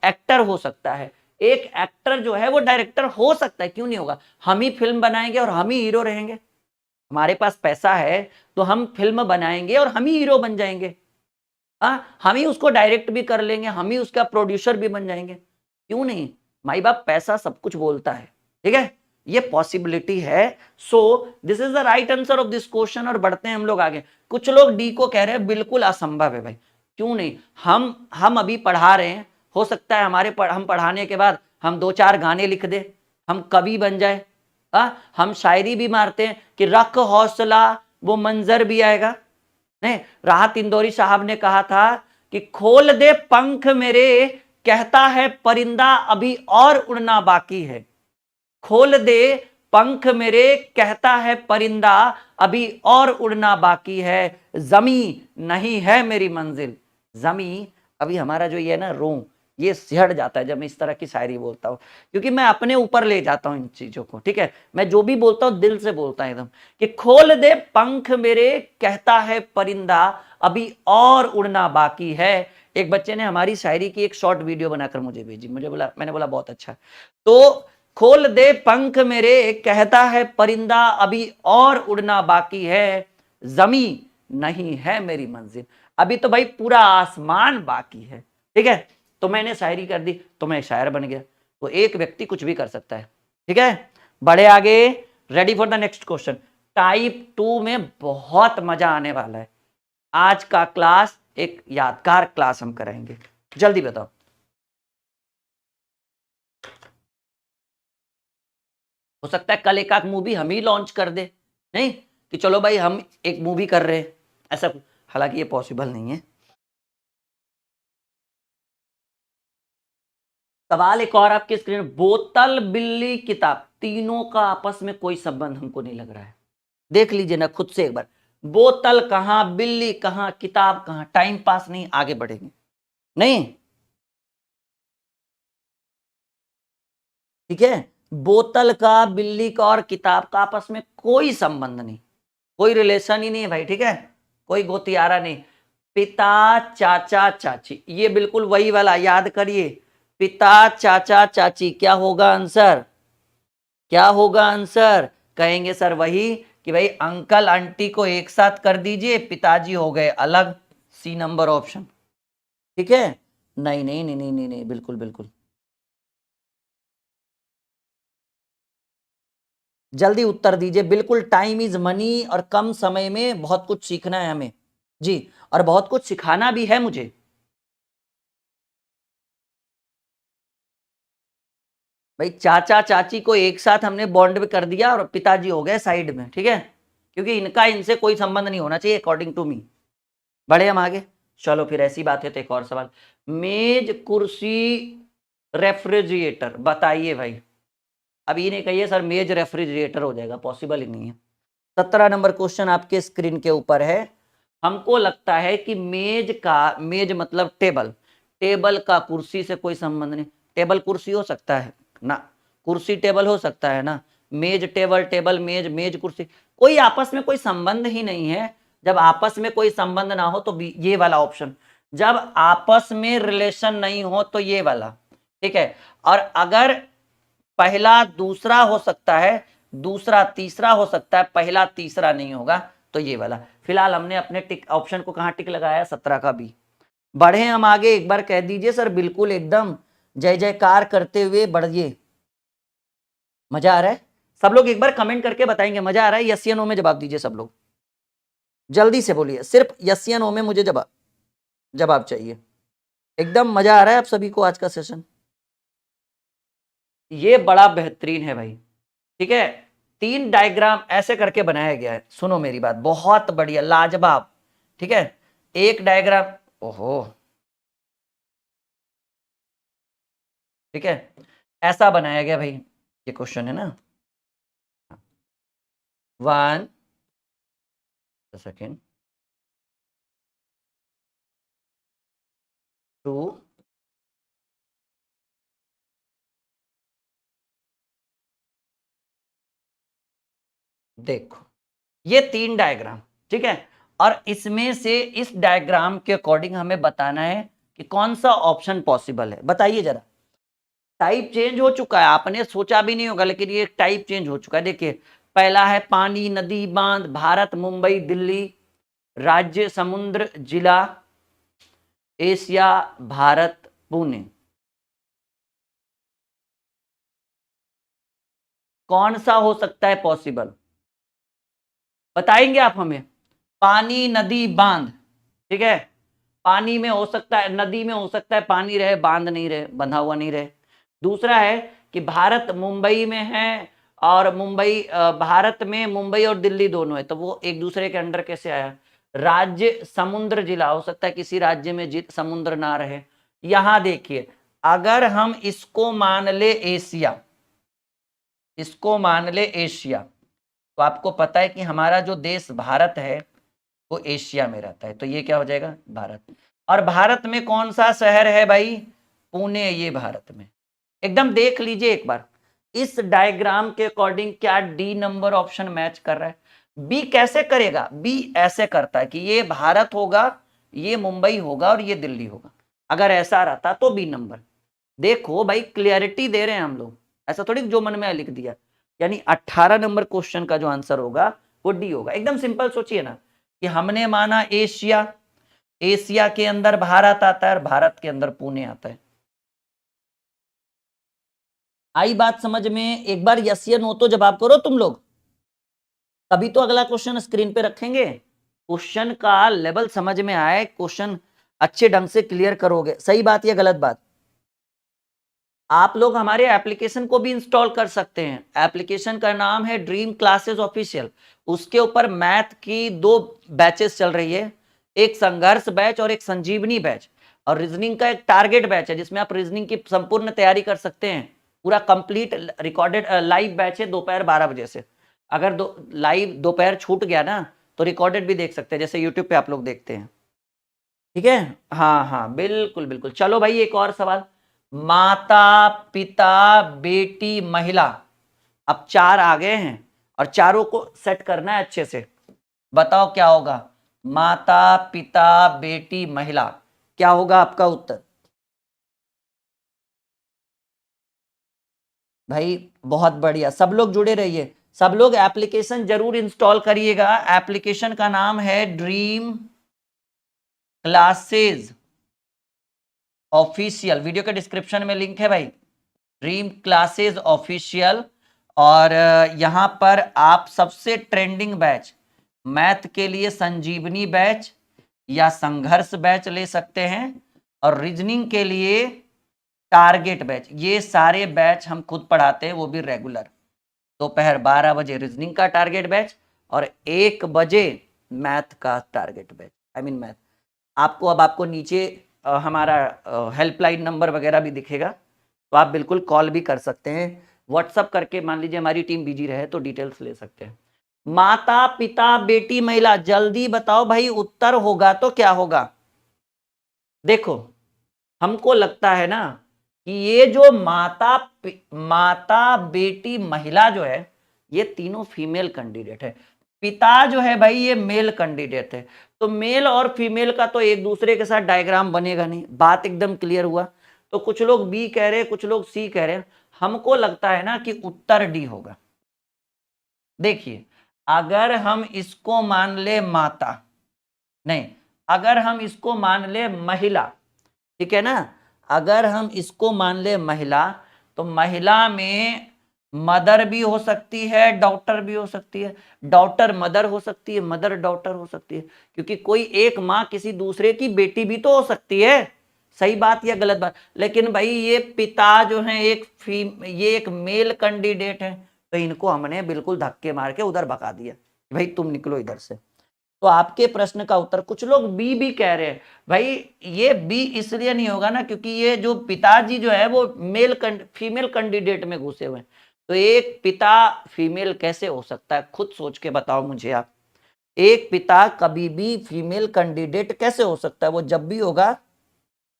एक्टर हो सकता है, एक एक्टर जो है वो डायरेक्टर हो सकता है, क्यों नहीं होगा? हम ही फिल्म बनाएंगे और हम ही हीरो रहेंगे। हमारे पास पैसा है तो हम फिल्म बनाएंगे और हम ही हीरो बन जाएंगे। हम ही उसको डायरेक्ट भी कर लेंगे, हम ही उसका प्रोड्यूसर भी बन जाएंगे, क्यों नहीं? माई बाप, पैसा सब कुछ बोलता है, ठीक है, ये पॉसिबिलिटी है। So this is the right answer of this question. और बढ़ते हैं हम लोग आगे। कुछ लोग डी को कह रहे हैं बिल्कुल असंभव है भाई, क्यों नहीं? हम अभी पढ़ा रहे हैं, हो सकता है हम पढ़ाने के बाद हम 2-4 गाने लिख दे, हम कवि बन जाए, हम शायरी भी मारते हैं कि रख हौसला वो मंजर भी आएगा। नहीं, राहत इंदौरी साहब ने कहा था कि खोल दे पंख मेरे, कहता है परिंदा अभी और उड़ना बाकी है। खोल दे पंख मेरे, कहता है परिंदा अभी और उड़ना बाकी है। जमी नहीं है मेरी मंजिल। जमी, अभी हमारा जो ये है ना रों, ये सिहर जाता है जब मैं इस तरह की शायरी बोलता हूँ, क्योंकि मैं अपने ऊपर ले जाता हूँ इन चीजों को, ठीक है। मैं जो भी बोलता हूँ दिल से बोलता हूँ एकदम, कि खोल दे पंख मेरे, कहता है परिंदा अभी और उड़ना बाकी है। एक बच्चे ने हमारी शायरी की एक शॉर्ट वीडियो बनाकर मुझे भेजी, मैंने बोला बहुत अच्छा। तो खोल दे पंख मेरे, कहता है परिंदा अभी और उड़ना बाकी है। जमी नहीं है मेरी मंजिल, अभी तो भाई पूरा आसमान बाकी है, ठीक है। तो मैंने शायरी कर दी तो मैं शायर बन गया। तो एक व्यक्ति कुछ भी कर सकता है, ठीक है। बढ़े आगे, ready for the next question. Type 2 में बहुत मजा आने वाला है। आज का क्लास एक यादगार क्लास हम करेंगे, जल्दी बताओ। हो सकता है कल एक आध मूवी हम ही लॉन्च कर दे, नहीं कि चलो भाई हम एक मूवी कर रहे हैं, ऐसा, हालांकि ये पॉसिबल नहीं है। सवाल एक और आपकी स्क्रीन, बोतल, बिल्ली, किताब, तीनों का आपस में कोई संबंध हमको नहीं लग रहा है। देख लीजिए ना खुद से एक बार, बोतल कहां, बिल्ली कहां, किताब कहां, टाइम पास नहीं, आगे बढ़ेंगे नहीं, ठीक है। बोतल का, बिल्ली का और किताब का आपस में कोई संबंध नहीं, कोई रिलेशन ही नहीं है भाई, ठीक है, कोई गोतियारा नहीं। पिता, चाचा, चाची, ये बिल्कुल वही वाला, याद करिए। पिता, चाचा, चाची, क्या होगा आंसर? क्या होगा आंसर? कहेंगे सर वही कि भाई अंकल आंटी को एक साथ कर दीजिए, पिताजी हो गए अलग, सी नंबर ऑप्शन, ठीक है। नहीं नहीं नहीं नहीं नहीं, नहीं बिल्कुल बिल्कुल, जल्दी उत्तर दीजिए, बिल्कुल, टाइम इज मनी और कम समय में बहुत कुछ सीखना है हमें जी, और बहुत कुछ सिखाना भी है मुझे। भाई चाचा चाची को एक साथ हमने बॉन्ड में कर दिया और पिताजी हो गए साइड में, ठीक है, क्योंकि इनका इनसे कोई संबंध नहीं होना चाहिए अकॉर्डिंग टू मी। बढ़े हम आगे, चलो फिर ऐसी बात है तो एक और सवाल। मेज, कुर्सी, रेफ्रिजरेटर, बताइए भाई। अब ये नहीं कहिए सर मेज रेफ्रिजरेटर हो जाएगा, पॉसिबल ही नहीं है। 17 नंबर क्वेश्चन आपके स्क्रीन के ऊपर है। हमको लगता है कि मेज मतलब टेबल, टेबल का कुर्सी से कोई संबंध नहीं। टेबल कुर्सी हो सकता है ना, कुर्सी टेबल हो सकता है ना, मेज टेबल, टेबल मेज, मेज कुर्सी, कोई आपस में कोई संबंध ही नहीं है। जब आपस में कोई संबंध ना हो तो ये वाला ऑप्शन, जब आपस में रिलेशन नहीं हो तो ये वाला, ठीक है। और अगर पहला दूसरा हो सकता है, दूसरा तीसरा हो सकता है, पहला तीसरा नहीं होगा तो ये वाला। फिलहाल हमने अपने टिक ऑप्शन को कहां टिक लगाया, 17 का बी। बढ़े हम आगे, एक बार कह दीजिए सर, बिल्कुल एकदम जय जयकार करते हुए बढ़िए। मजा आ रहा है? सब लोग एक बार कमेंट करके बताएंगे मजा आ रहा है, यस या नो में जवाब दीजिए सब लोग, जल्दी से बोलिए, सिर्फ यस या नो में मुझे जवाब चाहिए। एकदम मजा आ रहा है आप सभी को आज का सेशन? ये बड़ा बेहतरीन है भाई, ठीक है। 3 डायग्राम ऐसे करके बनाया गया है, सुनो मेरी बात, बहुत बढ़िया, लाजवाब, ठीक है। एक डायग्राम, ओहो, ठीक है, ऐसा बनाया गया भाई, ये क्वेश्चन है ना। 1 सेकेंड, 2, देखो ये 3 डायग्राम, ठीक है। और इसमें से इस डायग्राम के अकॉर्डिंग हमें बताना है कि कौन सा ऑप्शन पॉसिबल है, बताइए जरा। टाइप चेंज हो चुका है, आपने सोचा भी नहीं होगा, लेकिन ये टाइप चेंज हो चुका है। देखिए, पहला है पानी, नदी, बांध, भारत, मुंबई, दिल्ली, राज्य, समुद्र, जिला, एशिया, भारत, पुणे। कौन सा हो सकता है पॉसिबल, बताएंगे आप हमें। पानी, नदी, बांध, ठीक है, पानी में हो सकता है, नदी में हो सकता है पानी रहे, बांध नहीं रहे, बंधा हुआ नहीं रहे। दूसरा है कि भारत मुंबई में है, और मुंबई भारत में मुंबई और दिल्ली दोनों है, तो वो एक दूसरे के अंडर कैसे आया। राज्य, समुद्र, जिला, हो सकता है किसी राज्य में समुद्र ना रहे। यहां देखिए, अगर हम इसको मान ले एशिया, इसको मान ले एशिया, तो आपको पता है कि हमारा जो देश भारत है वो एशिया में रहता है, तो ये क्या हो जाएगा, भारत। और भारत में कौन सा शहर है भाई, पुणे, ये भारत में। एकदम देख लीजिए एक बार, इस डायग्राम के अकॉर्डिंग क्या डी नंबर ऑप्शन मैच कर रहा है। बी कैसे करेगा, बी ऐसे करता है कि ये भारत होगा, ये मुंबई होगा और ये दिल्ली होगा। अगर ऐसा रहता तो बी नंबर। देखो भाई, क्लियरिटी दे रहे हैं हम लोग, ऐसा थोड़ी जो मन में लिख दिया। यानी 18 नंबर क्वेश्चन का जो आंसर होगा वो डी होगा। एकदम सिंपल सोचिए ना, कि हमने माना एशिया, एशिया के अंदर भारत आता है और भारत के अंदर पुणे आता है। आई बात समझ में? एक बार यस या नो तो जवाब करो तुम लोग, तभी तो अगला क्वेश्चन स्क्रीन पे रखेंगे। क्वेश्चन का लेवल समझ में आए, क्वेश्चन अच्छे ढंग से क्लियर करोगे, सही बात या गलत बात। आप लोग हमारे एप्लीकेशन को भी इंस्टॉल कर सकते हैं, एप्लीकेशन का नाम है ड्रीम क्लासेस ऑफिशियल। उसके ऊपर मैथ की 2 बैचेस चल रही है, एक संघर्ष बैच और एक संजीवनी बैच, और रीजनिंग का एक टारगेट बैच है जिसमें आप रीजनिंग की संपूर्ण तैयारी कर सकते हैं। पूरा कंप्लीट रिकॉर्डेड लाइव बैच है, दोपहर 12 बजे से। अगर लाइव दोपहर छूट गया ना तो रिकॉर्डेड भी देख सकते हैं, जैसे यूट्यूब पे आप लोग देखते हैं, ठीक है। हाँ हाँ, बिल्कुल बिल्कुल। चलो भाई, एक और सवाल। माता, पिता, बेटी, महिला, अब 4 आ गए हैं और चारों को सेट करना है अच्छे से। बताओ क्या होगा, माता, पिता, बेटी, महिला, क्या होगा आपका उत्तर। भाई बहुत बढ़िया, सब लोग जुड़े रहिए, सब लोग एप्लीकेशन जरूर इंस्टॉल करिएगा। एप्लीकेशन का नाम है ड्रीम क्लासेस ऑफिशियल, वीडियो के डिस्क्रिप्शन में लिंक है भाई, ड्रीम क्लासेस ऑफिशियल। और यहां पर आप सबसे ट्रेंडिंग बैच, मैथ के लिए संजीवनी बैच या संघर्ष बैच ले सकते हैं, और रीजनिंग के लिए टारगेट बैच। ये सारे बैच हम खुद पढ़ाते हैं, वो भी रेगुलर। दोपहर 12 बजे रीजनिंग का टारगेट बैच और 1 बजे मैथ का target batch, I mean math. आपको अब आपको नीचे हमारा हेल्पलाइन नंबर वगैरह भी दिखेगा, तो आप बिल्कुल कॉल भी कर सकते हैं, व्हाट्सअप करके, मान लीजिए हमारी टीम बिजी रहे तो डिटेल्स ले सकते हैं। माता, पिता, बेटी, महिला, जल्दी बताओ भाई, उत्तर होगा तो क्या होगा। देखो, हमको लगता है ना कि ये जो माता बेटी महिला जो है ये तीनों फीमेल कैंडिडेट है, पिता जो है भाई ये मेल कैंडिडेट है। तो मेल और फीमेल का तो एक दूसरे के साथ डायग्राम बनेगा नहीं, बात एकदम क्लियर हुआ। तो कुछ लोग बी कह रहे हैं, कुछ लोग सी कह रहे हैं, हमको लगता है ना कि उत्तर डी होगा। देखिए अगर हम इसको मान ले माता, नहीं अगर हम इसको मान ले महिला, ठीक है ना, अगर हम इसको मान ले महिला, तो महिला में मदर भी हो सकती है, डॉटर भी हो सकती है, डॉटर मदर हो सकती है, मदर डॉटर हो सकती है, क्योंकि कोई एक माँ किसी दूसरे की बेटी भी तो हो सकती है। सही बात या गलत बात? लेकिन भाई ये पिता जो है ये एक मेल कैंडिडेट है, तो इनको हमने बिल्कुल धक्के मार के उधर भगा दिया, भाई तुम निकलो इधर से। तो आपके प्रश्न का उत्तर, कुछ लोग बी भी कह रहे हैं, भाई ये बी इसलिए नहीं होगा ना क्योंकि ये जो पिताजी जो है वो फीमेल कैंडिडेट में घुसे हुए हैं। तो एक पिता फीमेल कैसे हो सकता है, खुद सोच के बताओ मुझे आप। एक पिता कभी भी फीमेल कैंडिडेट कैसे हो सकता है? वो जब भी होगा,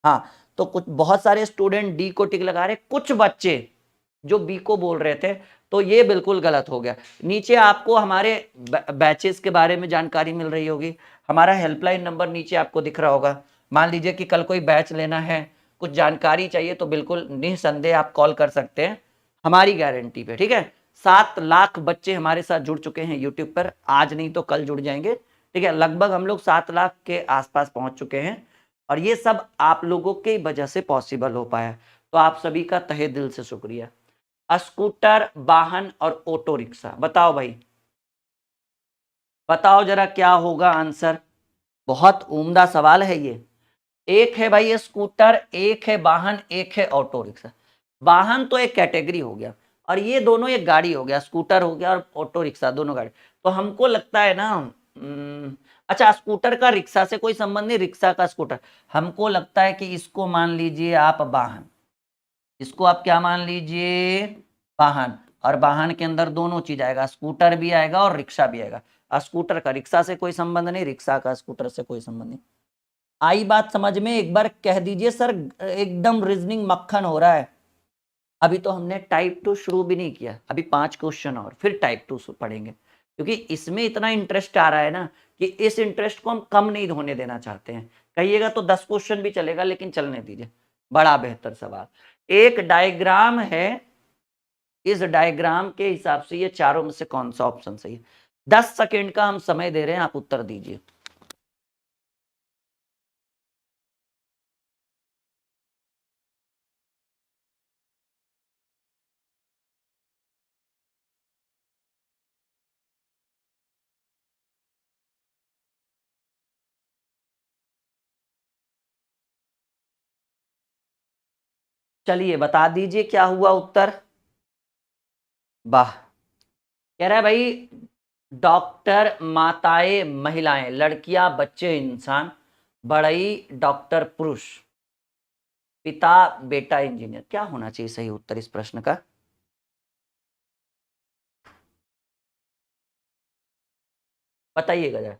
हाँ। तो कुछ बहुत सारे स्टूडेंट डी को टिक लगा रहे, कुछ बच्चे जो बी को बोल रहे थे, तो ये बिल्कुल गलत हो गया। नीचे आपको हमारे बैचेस के बारे में जानकारी मिल रही होगी, हमारा हेल्पलाइन नंबर नीचे आपको दिख रहा होगा। मान लीजिए कि कल कोई बैच लेना है, कुछ जानकारी चाहिए, तो बिल्कुल निसंदेह आप कॉल कर सकते हैं हमारी गारंटी पे, ठीक है। 7 लाख बच्चे हमारे साथ जुड़ चुके हैं यूट्यूब पर, आज नहीं तो कल जुड़ जाएंगे, ठीक है। लगभग हम लोग 7 लाख के आसपास पहुंच चुके हैं, और ये सब आप लोगों की वजह से पॉसिबल हो पाया। तो आप सभी का तहे दिल से शुक्रिया। स्कूटर, वाहन और ऑटो रिक्शा, बताओ भाई, बताओ जरा क्या होगा आंसर। बहुत उम्दा सवाल है ये। एक है भाई स्कूटर, एक है वाहन, एक है ऑटो रिक्शा। वाहन तो एक कैटेगरी हो गया, और ये दोनों एक गाड़ी हो गया, स्कूटर हो गया और ऑटो रिक्शा दोनों गाड़ी। तो हमको लगता है ना अच्छा स्कूटर का रिक्शा से कोई संबंध नहीं, रिक्शा का स्कूटर। हमको लगता है कि इसको मान लीजिए आप वाहन, इसको आप क्या मान लीजिए वाहन, और वाहन के अंदर दोनों चीज आएगा, स्कूटर भी आएगा और रिक्शा भी आएगा। स्कूटर का रिक्शा से कोई संबंध नहीं, रिक्शा का स्कूटर से कोई संबंध नहीं। आई बात समझ में? एक बार कह दीजिए सर, एकदम रीजनिंग मक्खन हो रहा है। अभी तो हमने टाइप 2 शुरू भी नहीं किया, अभी 5 क्वेश्चन और फिर टाइप 2 पढ़ेंगे, क्योंकि इसमें इतना इंटरेस्ट आ रहा है ना कि इस इंटरेस्ट को हम कम नहीं होने देना चाहते हैं। कहिएगा तो 10 क्वेश्चन भी चलेगा, लेकिन चलने दीजिए, बड़ा बेहतर सवाल। एक डायग्राम है, इस डायग्राम के हिसाब से ये चारों में से कौन सा ऑप्शन सही है? 10 सेकेंड का हम समय दे रहे हैं, आप उत्तर दीजिए। चलिए बता दीजिए क्या हुआ उत्तर। वाह, कह रहा है भाई डॉक्टर, माताएं महिलाएं, लड़कियां बच्चे इंसान, बड़ई डॉक्टर पुरुष, पिता बेटा इंजीनियर। क्या होना चाहिए सही उत्तर इस प्रश्न का? बताइएगा जरा।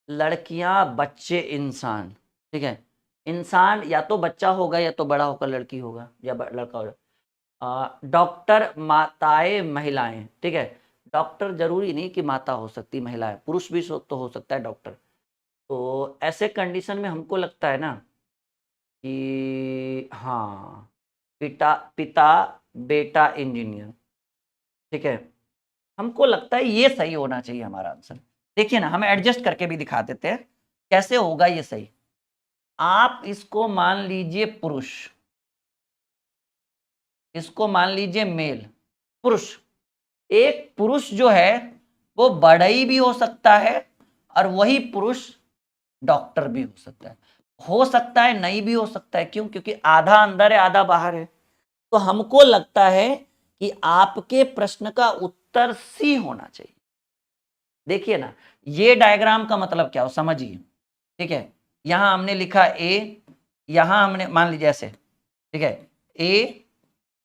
लड़कियां बच्चे इंसान, ठीक है। इंसान या तो बच्चा होगा या तो बड़ा होकर लड़की होगा या लड़का होगा। डॉक्टर, माताएं महिलाएं, ठीक है। डॉक्टर जरूरी नहीं कि माता हो सकती, महिला है, पुरुष भी तो हो सकता है डॉक्टर। तो ऐसे कंडीशन में हमको लगता है ना कि हाँ, पिता पिता बेटा इंजीनियर, ठीक है। हमको लगता है ये सही होना चाहिए हमारा आंसर। देखिए ना, हम एडजस्ट करके भी दिखा देते हैं कैसे होगा ये सही। आप इसको मान लीजिए पुरुष, इसको मान लीजिए मेल, पुरुष। एक पुरुष जो है वो बढ़ई भी हो सकता है, और वही पुरुष डॉक्टर भी हो सकता है नहीं भी हो सकता है। क्यों? क्योंकि आधा अंदर है आधा बाहर है। तो हमको लगता है कि आपके प्रश्न का उत्तर सी होना चाहिए। देखिए ना, ये डायग्राम का मतलब क्या हो समझिए, ठीक है। यहां हमने लिखा ए, यहां हमने मान लीजिए ऐसे, ठीक है, ए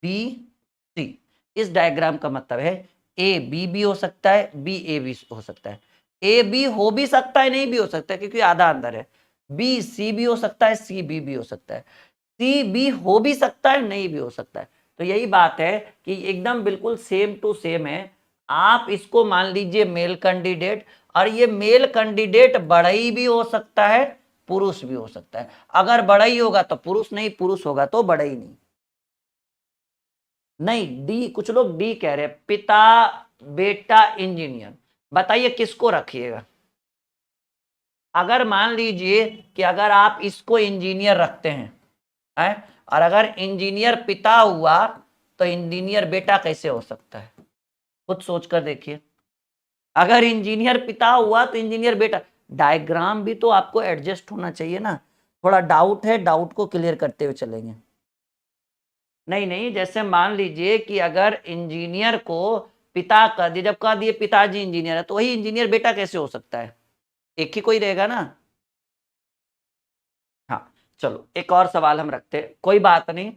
बी सी। इस डायग्राम का मतलब है ए बी भी हो सकता है, बी ए भी हो सकता है, ए बी हो भी सकता है, नहीं भी हो सकता है, क्योंकि आधा अंदर है। बी सी भी हो सकता है, सी बी भी हो सकता है, सी बी हो भी सकता है, नहीं भी हो सकता है। तो यही बात है कि एकदम बिल्कुल सेम टू सेम है। आप इसको मान लीजिए मेल कैंडिडेट, और ये मेल कैंडिडेट बढ़ई भी हो सकता है, पुरुष भी हो सकता है। अगर बढ़ई होगा तो पुरुष नहीं, पुरुष होगा तो बढ़ई नहीं। नहीं, डी, कुछ लोग डी कह रहे हैं, पिता बेटा इंजीनियर। बताइए किसको रखिएगा? अगर मान लीजिए कि अगर आप इसको इंजीनियर रखते हैं, और अगर इंजीनियर पिता हुआ तो इंजीनियर बेटा कैसे हो सकता है? खुद सोचकर देखिए। अगर इंजीनियर पिता हुआ तो इंजीनियर बेटा, डायग्राम भी तो आपको एडजस्ट होना चाहिए ना। थोड़ा डाउट है, डाउट को क्लियर करते हुए चलेंगे। नहीं नहीं, जैसे मान लीजिए कि अगर इंजीनियर को पिता कर दिए, जब कह दिए पिताजी इंजीनियर है, तो वही इंजीनियर बेटा कैसे हो सकता है? एक ही कोई रहेगा ना। हाँ, चलो एक और सवाल हम रखते हैं, कोई बात नहीं,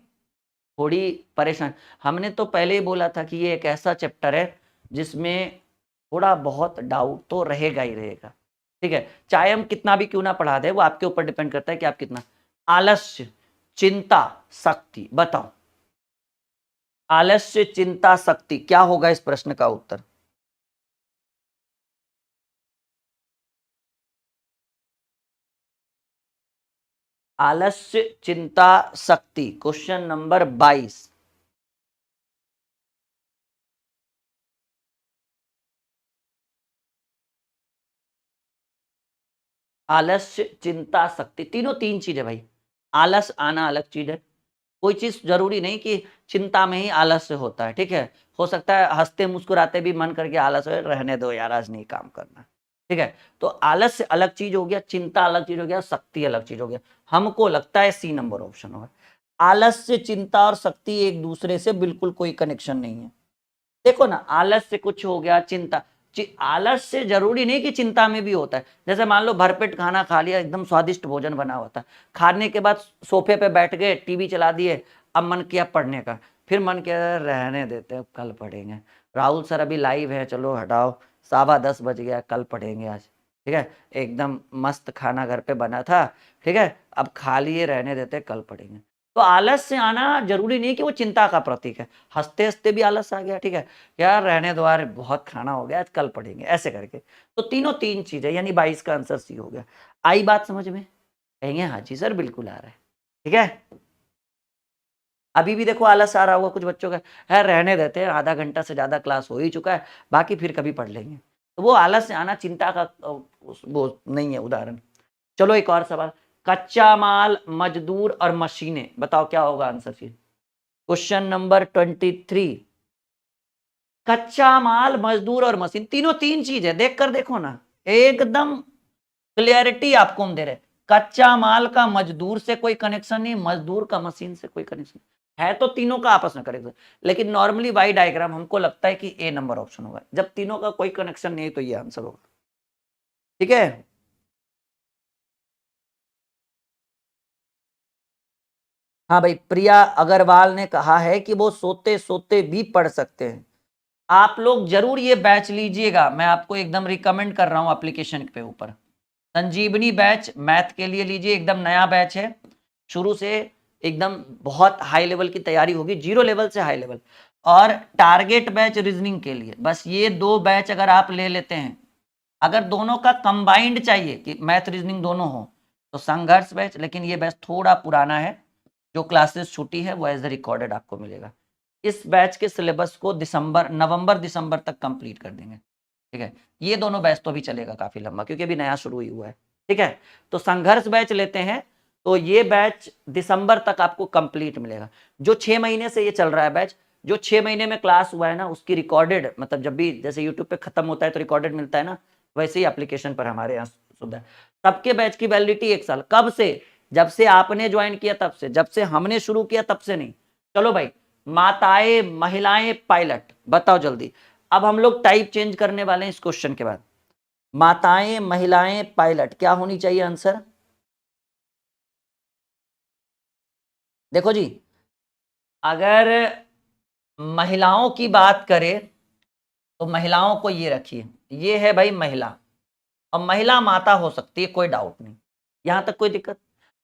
थोड़ी परेशान। हमने तो पहले ही बोला था कि ये एक ऐसा चैप्टर है जिसमें थोड़ा बहुत डाउट तो रहेगा ही रहेगा, ठीक है। चाहे हम कितना भी क्यों ना पढ़ा दे, वो आपके ऊपर डिपेंड करता है कि आप कितना। आलस्य, चिंता, शक्ति, बताओ। आलस्य, चिंता, शक्ति, क्या होगा इस प्रश्न का उत्तर? आलस्य, चिंता, शक्ति, क्वेश्चन नंबर 22। आलस्य, चिंता, शक्ति, तीनों तीन चीज है भाई। आलस आना अलग चीज है, कोई चीज जरूरी नहीं कि चिंता में ही आलस्य होता है, ठीक है। हो सकता है हंसते मुस्कुराते भी मन करके आलस हो, रहने दो यार आज नहीं काम करना, ठीक है। तो आलस्य अलग चीज हो गया, चिंता अलग चीज हो गया, शक्ति अलग चीज हो गया। हमको लगता है सी नंबर ऑप्शन होगा। आलस्य, चिंता और शक्ति एक दूसरे से बिल्कुल कोई कनेक्शन नहीं है। देखो ना, आलस से कुछ हो गया, चिंता, आलस से जरूरी नहीं कि चिंता में भी होता है। जैसे मान लो भरपेट खाना खा लिया, एकदम स्वादिष्ट भोजन बना हुआ था, खाने के बाद सोफे पे बैठ गए, टीवी चला दिए, अब मन किया पढ़ने का, फिर मन किया रहने देते अब कल पढ़ेंगे, राहुल सर अभी लाइव है, चलो हटाओ, 10:15 बज गया, कल पढ़ेंगे आज, ठीक है। एकदम मस्त खाना घर पे बना था, ठीक है, अब खा लिए, रहने देते कल पढ़ेंगे। तो आलस से आना जरूरी नहीं कि वो चिंता का प्रतीक है। हंसते हंसते भी आलस आ गया, ठीक है, यार रहने दो यार, बहुत खाना हो गया आज, कल पढ़ेंगे, ऐसे करके। तो तीनों तीन चीज है, यानी 22 का आंसर सी हो गया। आई बात समझ में? कहेंगे हाँ जी सर बिल्कुल आ रहा है, ठीक है। अभी भी देखो आलस आ रहा होगा कुछ बच्चों का, है रहने देते हैं, आधा घंटा से ज्यादा क्लास हो ही चुका है, बाकी फिर कभी पढ़ लेंगे। तो वो आलस से आना चिंता का वो नहीं है उदाहरण। चलो एक और सवाल, कच्चा माल, मजदूर और मशीनें, बताओ क्या होगा आंसर फिर? Question number 23। कच्चा माल, मजदूर और मशीन, तीनों तीन चीज है, देख कर देखो ना, एकदम क्लियरिटी आपको हम दे रहे। कच्चा माल का मजदूर से कोई कनेक्शन नहीं, मजदूर का मशीन से कोई कनेक्शन है, तो तीनों का आपस में कनेक्शन। लेकिन नॉर्मली वाई डायग्राम हमको लगता है कि ए नंबर ऑप्शन होगा, जब तीनों का कोई कनेक्शन नहीं है तो ये आंसर होगा, ठीक है। हाँ भाई, प्रिया अग्रवाल ने कहा है कि वो सोते सोते भी पढ़ सकते हैं। आप लोग जरूर ये बैच लीजिएगा, मैं आपको एकदम रिकमेंड कर रहा हूं एप्लीकेशन पे ऊपर। संजीवनी बैच मैथ के लिए लीजिए, एकदम नया बैच है, शुरू से एकदम बहुत हाई लेवल की तैयारी होगी, 0 लेवल से हाई लेवल। और टारगेट बैच रीजनिंग के लिए, बस ये 2 बैच अगर आप ले लेते हैं, अगर दोनों का कंबाइंड चाहिए कि मैथ रीजनिंग दोनों हो, तो संघर्ष बैच, लेकिन ये बैच थोड़ा पुराना है, जो क्लासेस छूटी है वो एज ए रिकॉर्डेड आपको मिलेगा। इस बैच के सिलेबस को नवंबर दिसंबर तक कंप्लीट कर देंगे, ठीक है। ये दोनों बैच तो भी चलेगा काफी लंबा, क्योंकि अभी नया शुरू ही हुआ है, ठीक है। तो संघर्ष बैच लेते हैं तो ये बैच दिसंबर तक आपको कंप्लीट मिलेगा। जो 6 महीने से ये चल रहा है बैच, जो 6 महीने में क्लास हुआ है ना, उसकी रिकॉर्डेड, मतलब जब भी जैसे यूट्यूब पे खत्म होता है तो रिकॉर्डेड मिलता है ना, वैसे ही एप्लीकेशन पर हमारे यहाँ सुविधा है। सबके बैच की वैलिडिटी 1 साल, कब से? जब से आपने ज्वाइन किया तब से, जब से हमने शुरू किया तब से नहीं। चलो भाई, माताएं, महिलाएं, पायलट, बताओ जल्दी। अब हम लोग टाइप चेंज करने वाले हैं इस क्वेश्चन के बाद। माताएं, महिलाएं, पायलट, क्या होनी चाहिए आंसर? देखो जी, अगर महिलाओं की बात करें तो महिलाओं को ये रखिए, ये है भाई महिला, और महिला माता हो सकती है, कोई डाउट नहीं। यहां तक कोई दिक्कत?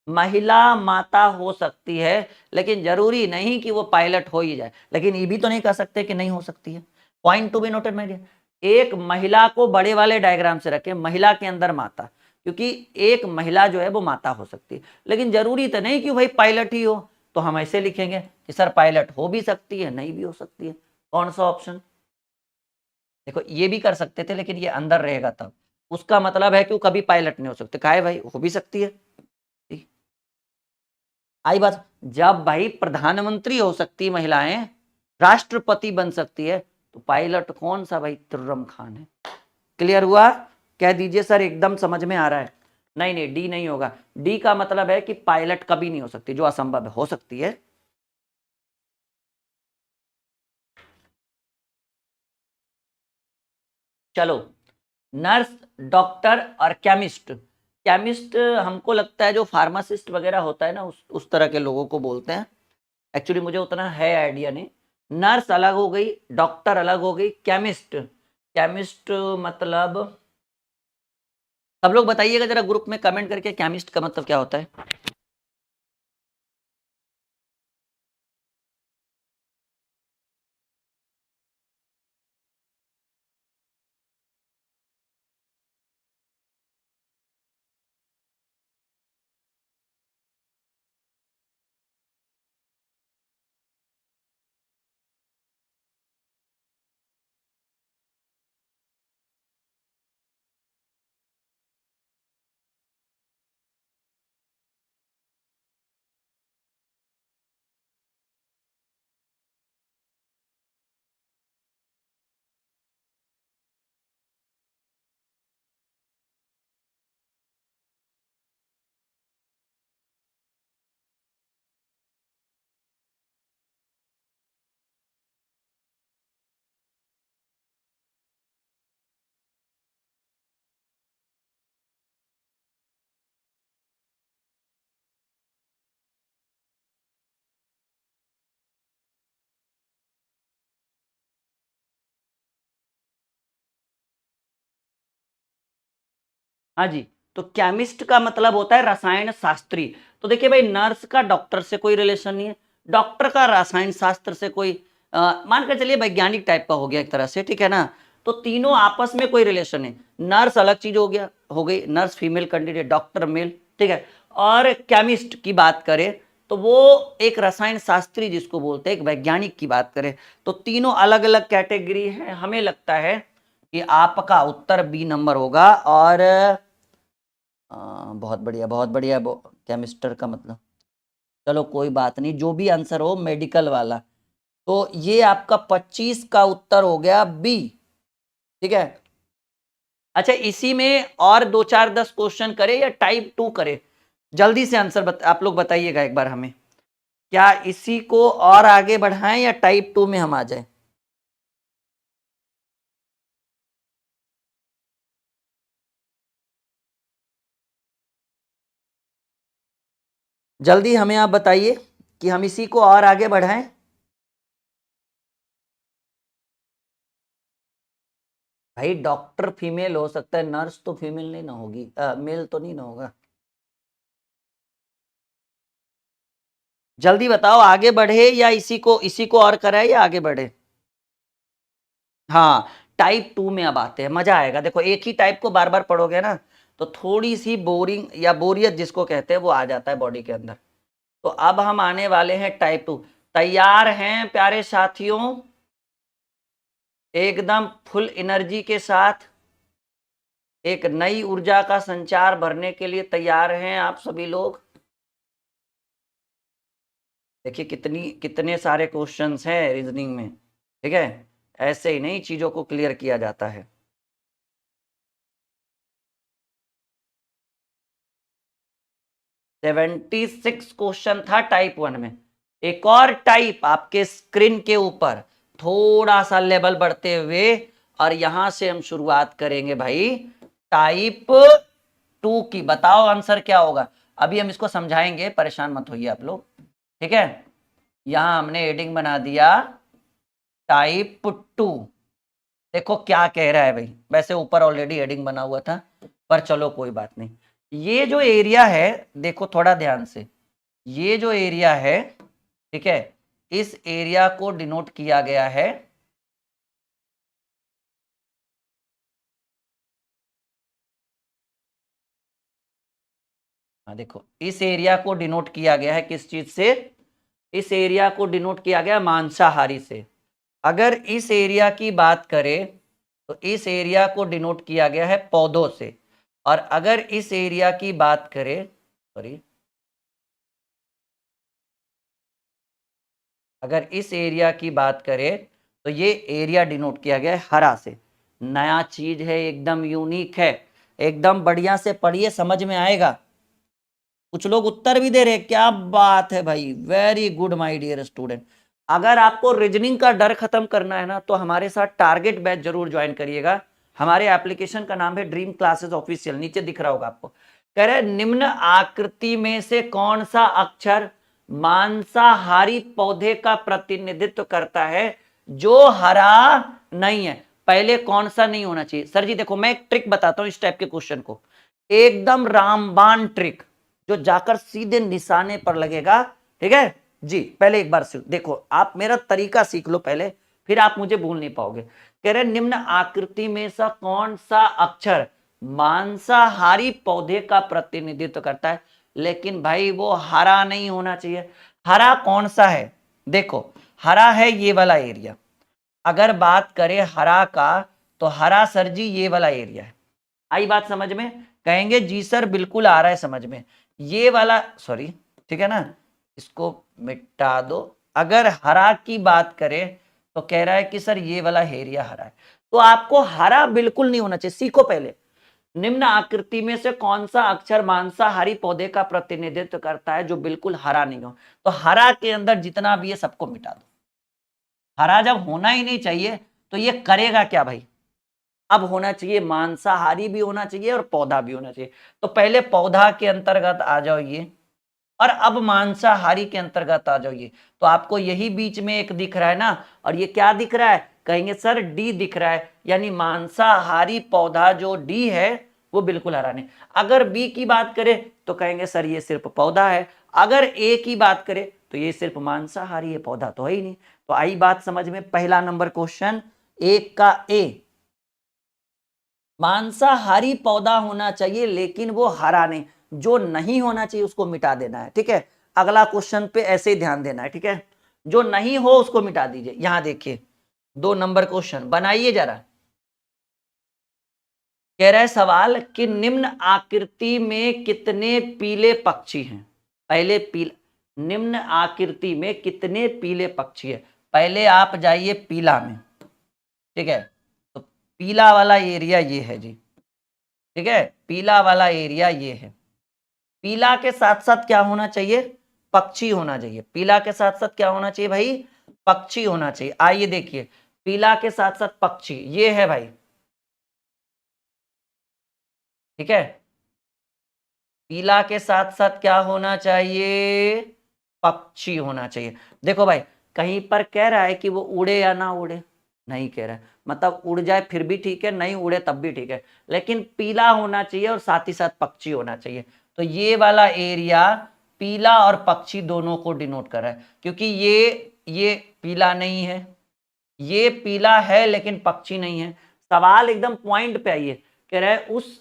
महिला माता हो सकती है, लेकिन जरूरी नहीं कि वो पायलट हो ही जाए। लेकिन ये भी तो नहीं कह सकते कि नहीं हो सकती है। Point to be noted my dear. एक महिला को बड़े वाले डायग्राम से रखें, महिला के अंदर माता, क्योंकि एक महिला जो है वो माता हो सकती है, लेकिन जरूरी तो नहीं कि भाई पायलट ही हो। तो हम ऐसे लिखेंगे कि सर पायलट हो भी सकती है, नहीं भी हो सकती है। कौन सा ऑप्शन? देखो ये भी कर सकते थे, लेकिन ये अंदर रहेगा तब, उसका मतलब है कि वो कभी पायलट नहीं हो सकते। काहे भाई, हो भी सकती है। आई बात? जब भाई प्रधानमंत्री हो सकती है महिलाएं, राष्ट्रपति बन सकती है, तो पायलट कौन सा भाई, तुर्रम खान है। क्लियर हुआ? कह दीजिए सर एकदम समझ में आ रहा है। नहीं नहीं, डी नहीं होगा। डी का मतलब है कि पायलट कभी नहीं हो सकती, जो असंभव है। हो सकती है। चलो, नर्स, डॉक्टर और केमिस्ट। केमिस्ट हमको लगता है जो फार्मासिस्ट वगैरह होता है ना, उस तरह के लोगों को बोलते हैं। एक्चुअली मुझे उतना है आइडिया नहीं। नर्स अलग हो गई, डॉक्टर अलग हो गई, केमिस्ट, केमिस्ट मतलब सब लोग बताइएगा जरा ग्रुप में कमेंट करके, केमिस्ट का मतलब क्या होता है। हाँ जी, तो केमिस्ट का मतलब होता है रसायन शास्त्री। तो देखिए भाई, नर्स का डॉक्टर से कोई रिलेशन नहीं है, डॉक्टर का रसायन शास्त्र से कोई मान कर चलिए वैज्ञानिक टाइप का हो गया एक तरह से, ठीक है ना। तो तीनों आपस में कोई रिलेशन है। नर्स अलग चीज हो गया, हो गई nurse female candidate, doctor male, ठीक है। और केमिस्ट की बात करें तो वो एक रसायन शास्त्री जिसको बोलते हैं, एक वैज्ञानिक की बात करें तो तीनों अलग अलग कैटेगरी है। हमें लगता है कि आपका उत्तर बी नंबर होगा। और बहुत बढ़िया, बहुत बढ़िया। केमिस्टर का मतलब, चलो कोई बात नहीं, जो भी आंसर हो मेडिकल वाला। तो ये आपका 25 का उत्तर हो गया बी, ठीक है। अच्छा, इसी में और 2 4 10 क्वेश्चन करे या टाइप 2 करे? जल्दी से आंसर आप लोग बताइएगा एक बार हमें, क्या इसी को और आगे बढ़ाएं या टाइप 2 में हम आ जाए? जल्दी हमें आप बताइए कि हम इसी को और आगे बढ़ाएं। भाई डॉक्टर फीमेल हो सकता है, नर्स तो फीमेल नहीं ना होगी, मेल तो नहीं ना होगा। जल्दी बताओ, आगे बढ़े या इसी को और कराए या आगे बढ़े? हाँ, टाइप 2 में अब आते हैं, मजा आएगा। देखो एक ही टाइप को बार बार पढ़ोगे ना, तो थोड़ी सी बोरिंग या बोरियत जिसको कहते हैं वो आ जाता है बॉडी के अंदर। तो अब हम आने वाले हैं टाइप 2। तैयार हैं प्यारे साथियों? एकदम फुल एनर्जी के साथ एक नई ऊर्जा का संचार भरने के लिए तैयार हैं आप सभी लोग? देखिए कितने सारे क्वेश्चंस हैं रीजनिंग में, ठीक है। ऐसे ही नहीं चीजों को क्लियर किया जाता है। 76 क्वेश्चन था टाइप 1 में। एक और टाइप आपके स्क्रीन के ऊपर, थोड़ा सा लेवल बढ़ते हुए, और यहां से हम शुरुआत करेंगे भाई टाइप 2 की। बताओ आंसर क्या होगा? अभी हम इसको समझाएंगे, परेशान मत होइए आप लोग, ठीक है। यहां हमने हेडिंग बना दिया टाइप 2। देखो क्या कह रहा है भाई, वैसे ऊपर ऑलरेडी हेडिंग बना हुआ था, पर चलो कोई बात नहीं। ये जो एरिया है, देखो थोड़ा ध्यान से, ये जो एरिया है, ठीक है, इस एरिया को डिनोट किया गया है देखो इस एरिया को डिनोट किया गया है किस चीज से? इस एरिया को डिनोट किया गया मांसाहारी से। अगर इस एरिया की बात करें तो इस एरिया को डिनोट किया गया है पौधों से। और अगर इस एरिया की बात करें, सॉरी, अगर इस एरिया की बात करें तो ये एरिया डिनोट किया गया है हरा से। नया चीज है, एकदम यूनिक है, एकदम बढ़िया से पढ़िए, समझ में आएगा। कुछ लोग उत्तर भी दे रहे हैं, क्या बात है भाई, very good my dear student. अगर आपको रीजनिंग का डर खत्म करना है ना तो हमारे साथ टारगेट बैच जरूर ज्वाइन करिएगा। हमारे एप्लीकेशन का नाम है ड्रीम क्लासेस ऑफिशियल, नीचे दिख रहा होगा आपको। कह रहे निम्न आकृति में से कौन सा अक्षर मांसाहारी पौधे का प्रतिनिधित्व करता है जो हरा नहीं है? पहले कौन सा नहीं होना चाहिए? सर जी देखो, मैं एक ट्रिक बताता हूं इस टाइप के क्वेश्चन को, एकदम रामबाण ट्रिक जो जाकर सीधे निशाने पर लगेगा। ठीक है जी, पहले एक बार देखो, आप मेरा तरीका सीख लो पहले, फिर आप मुझे भूल नहीं पाओगे। कह रहे निम्न आकृति में से कौन सा अक्षर मांसाहारी पौधे का प्रतिनिधित्व करता है? लेकिन भाई वो हरा नहीं होना चाहिए। हरा कौन सा है? देखो हरा है ये वाला एरिया। अगर बात करें हरा का तो हरा सर जी ये वाला एरिया है। आई बात समझ में? कहेंगे जी सर बिल्कुल आ रहा है समझ में। ये वाला, सॉरी, ठीक है ना, इसको मिटा दो। अगर हरा की बात करें तो कह रहा है कि सर ये वाला एरिया हरा है, तो आपको हरा बिल्कुल नहीं होना चाहिए। सीखो पहले, निम्न आकृति में से कौन सा अक्षर मांसाहारी पौधे का प्रतिनिधित्व करता है जो बिल्कुल हरा नहीं हो? तो हरा के अंदर जितना भी है सबको मिटा दो। हरा जब होना ही नहीं चाहिए तो ये करेगा क्या भाई? अब होना चाहिए मांसाहारी भी होना चाहिए और पौधा भी होना चाहिए। तो पहले पौधा के अंतर्गत आ जाओ ये, और अब मांसाहारी के अंतर्गत आ जाओ ये। तो आपको यही बीच में एक दिख रहा है ना, और ये क्या दिख रहा है? कहेंगे सर डी दिख रहा है, यानी मांसाहारी पौधा जो डी है वो बिल्कुल हरा नहीं। अगर बी की बात करें तो कहेंगे सर ये सिर्फ पौधा है। अगर ए की बात करें तो ये सिर्फ मांसाहारी है, पौधा तो है ही नहीं। तो आई बात समझ में? पहला नंबर क्वेश्चन एक का ए, मांसाहारी पौधा होना चाहिए लेकिन वो हरा नहीं, जो नहीं होना चाहिए उसको मिटा देना है। ठीक है, अगला क्वेश्चन पे ऐसे ही ध्यान देना है। ठीक है, जो नहीं हो उसको मिटा दीजिए। यहां देखिए 2 नंबर क्वेश्चन बनाइए जरा। कह रहा है सवाल कि निम्न आकृति में कितने पीले पक्षी हैं? पहले पीला, निम्न आकृति में कितने पीले पक्षी है? पहले आप जाइए पीला में। ठीक है, तो पीला वाला एरिया ये है जी। ठीक है, पीला वाला एरिया ये है। पीला के साथ साथ क्या होना चाहिए? पक्षी होना चाहिए। पीला के साथ साथ क्या होना चाहिए भाई? पक्षी होना चाहिए। आइए देखिए, पीला के साथ साथ पक्षी ये है भाई। ठीक है, पीला के साथ साथ क्या होना चाहिए? पक्षी होना चाहिए। देखो भाई, कहीं पर कह रहा है कि वो उड़े या ना उड़े? नहीं कह रहा है, मतलब उड़ जाए फिर भी ठीक है, नहीं उड़े तब भी ठीक है, लेकिन पीला होना चाहिए और साथ ही साथ पक्षी होना चाहिए। तो ये वाला एरिया पीला और पक्षी दोनों को डिनोट कर रहा है, क्योंकि ये पीला नहीं है, ये पीला है लेकिन पक्षी नहीं है। सवाल एकदम पॉइंट पे आइए, कह रहा है उस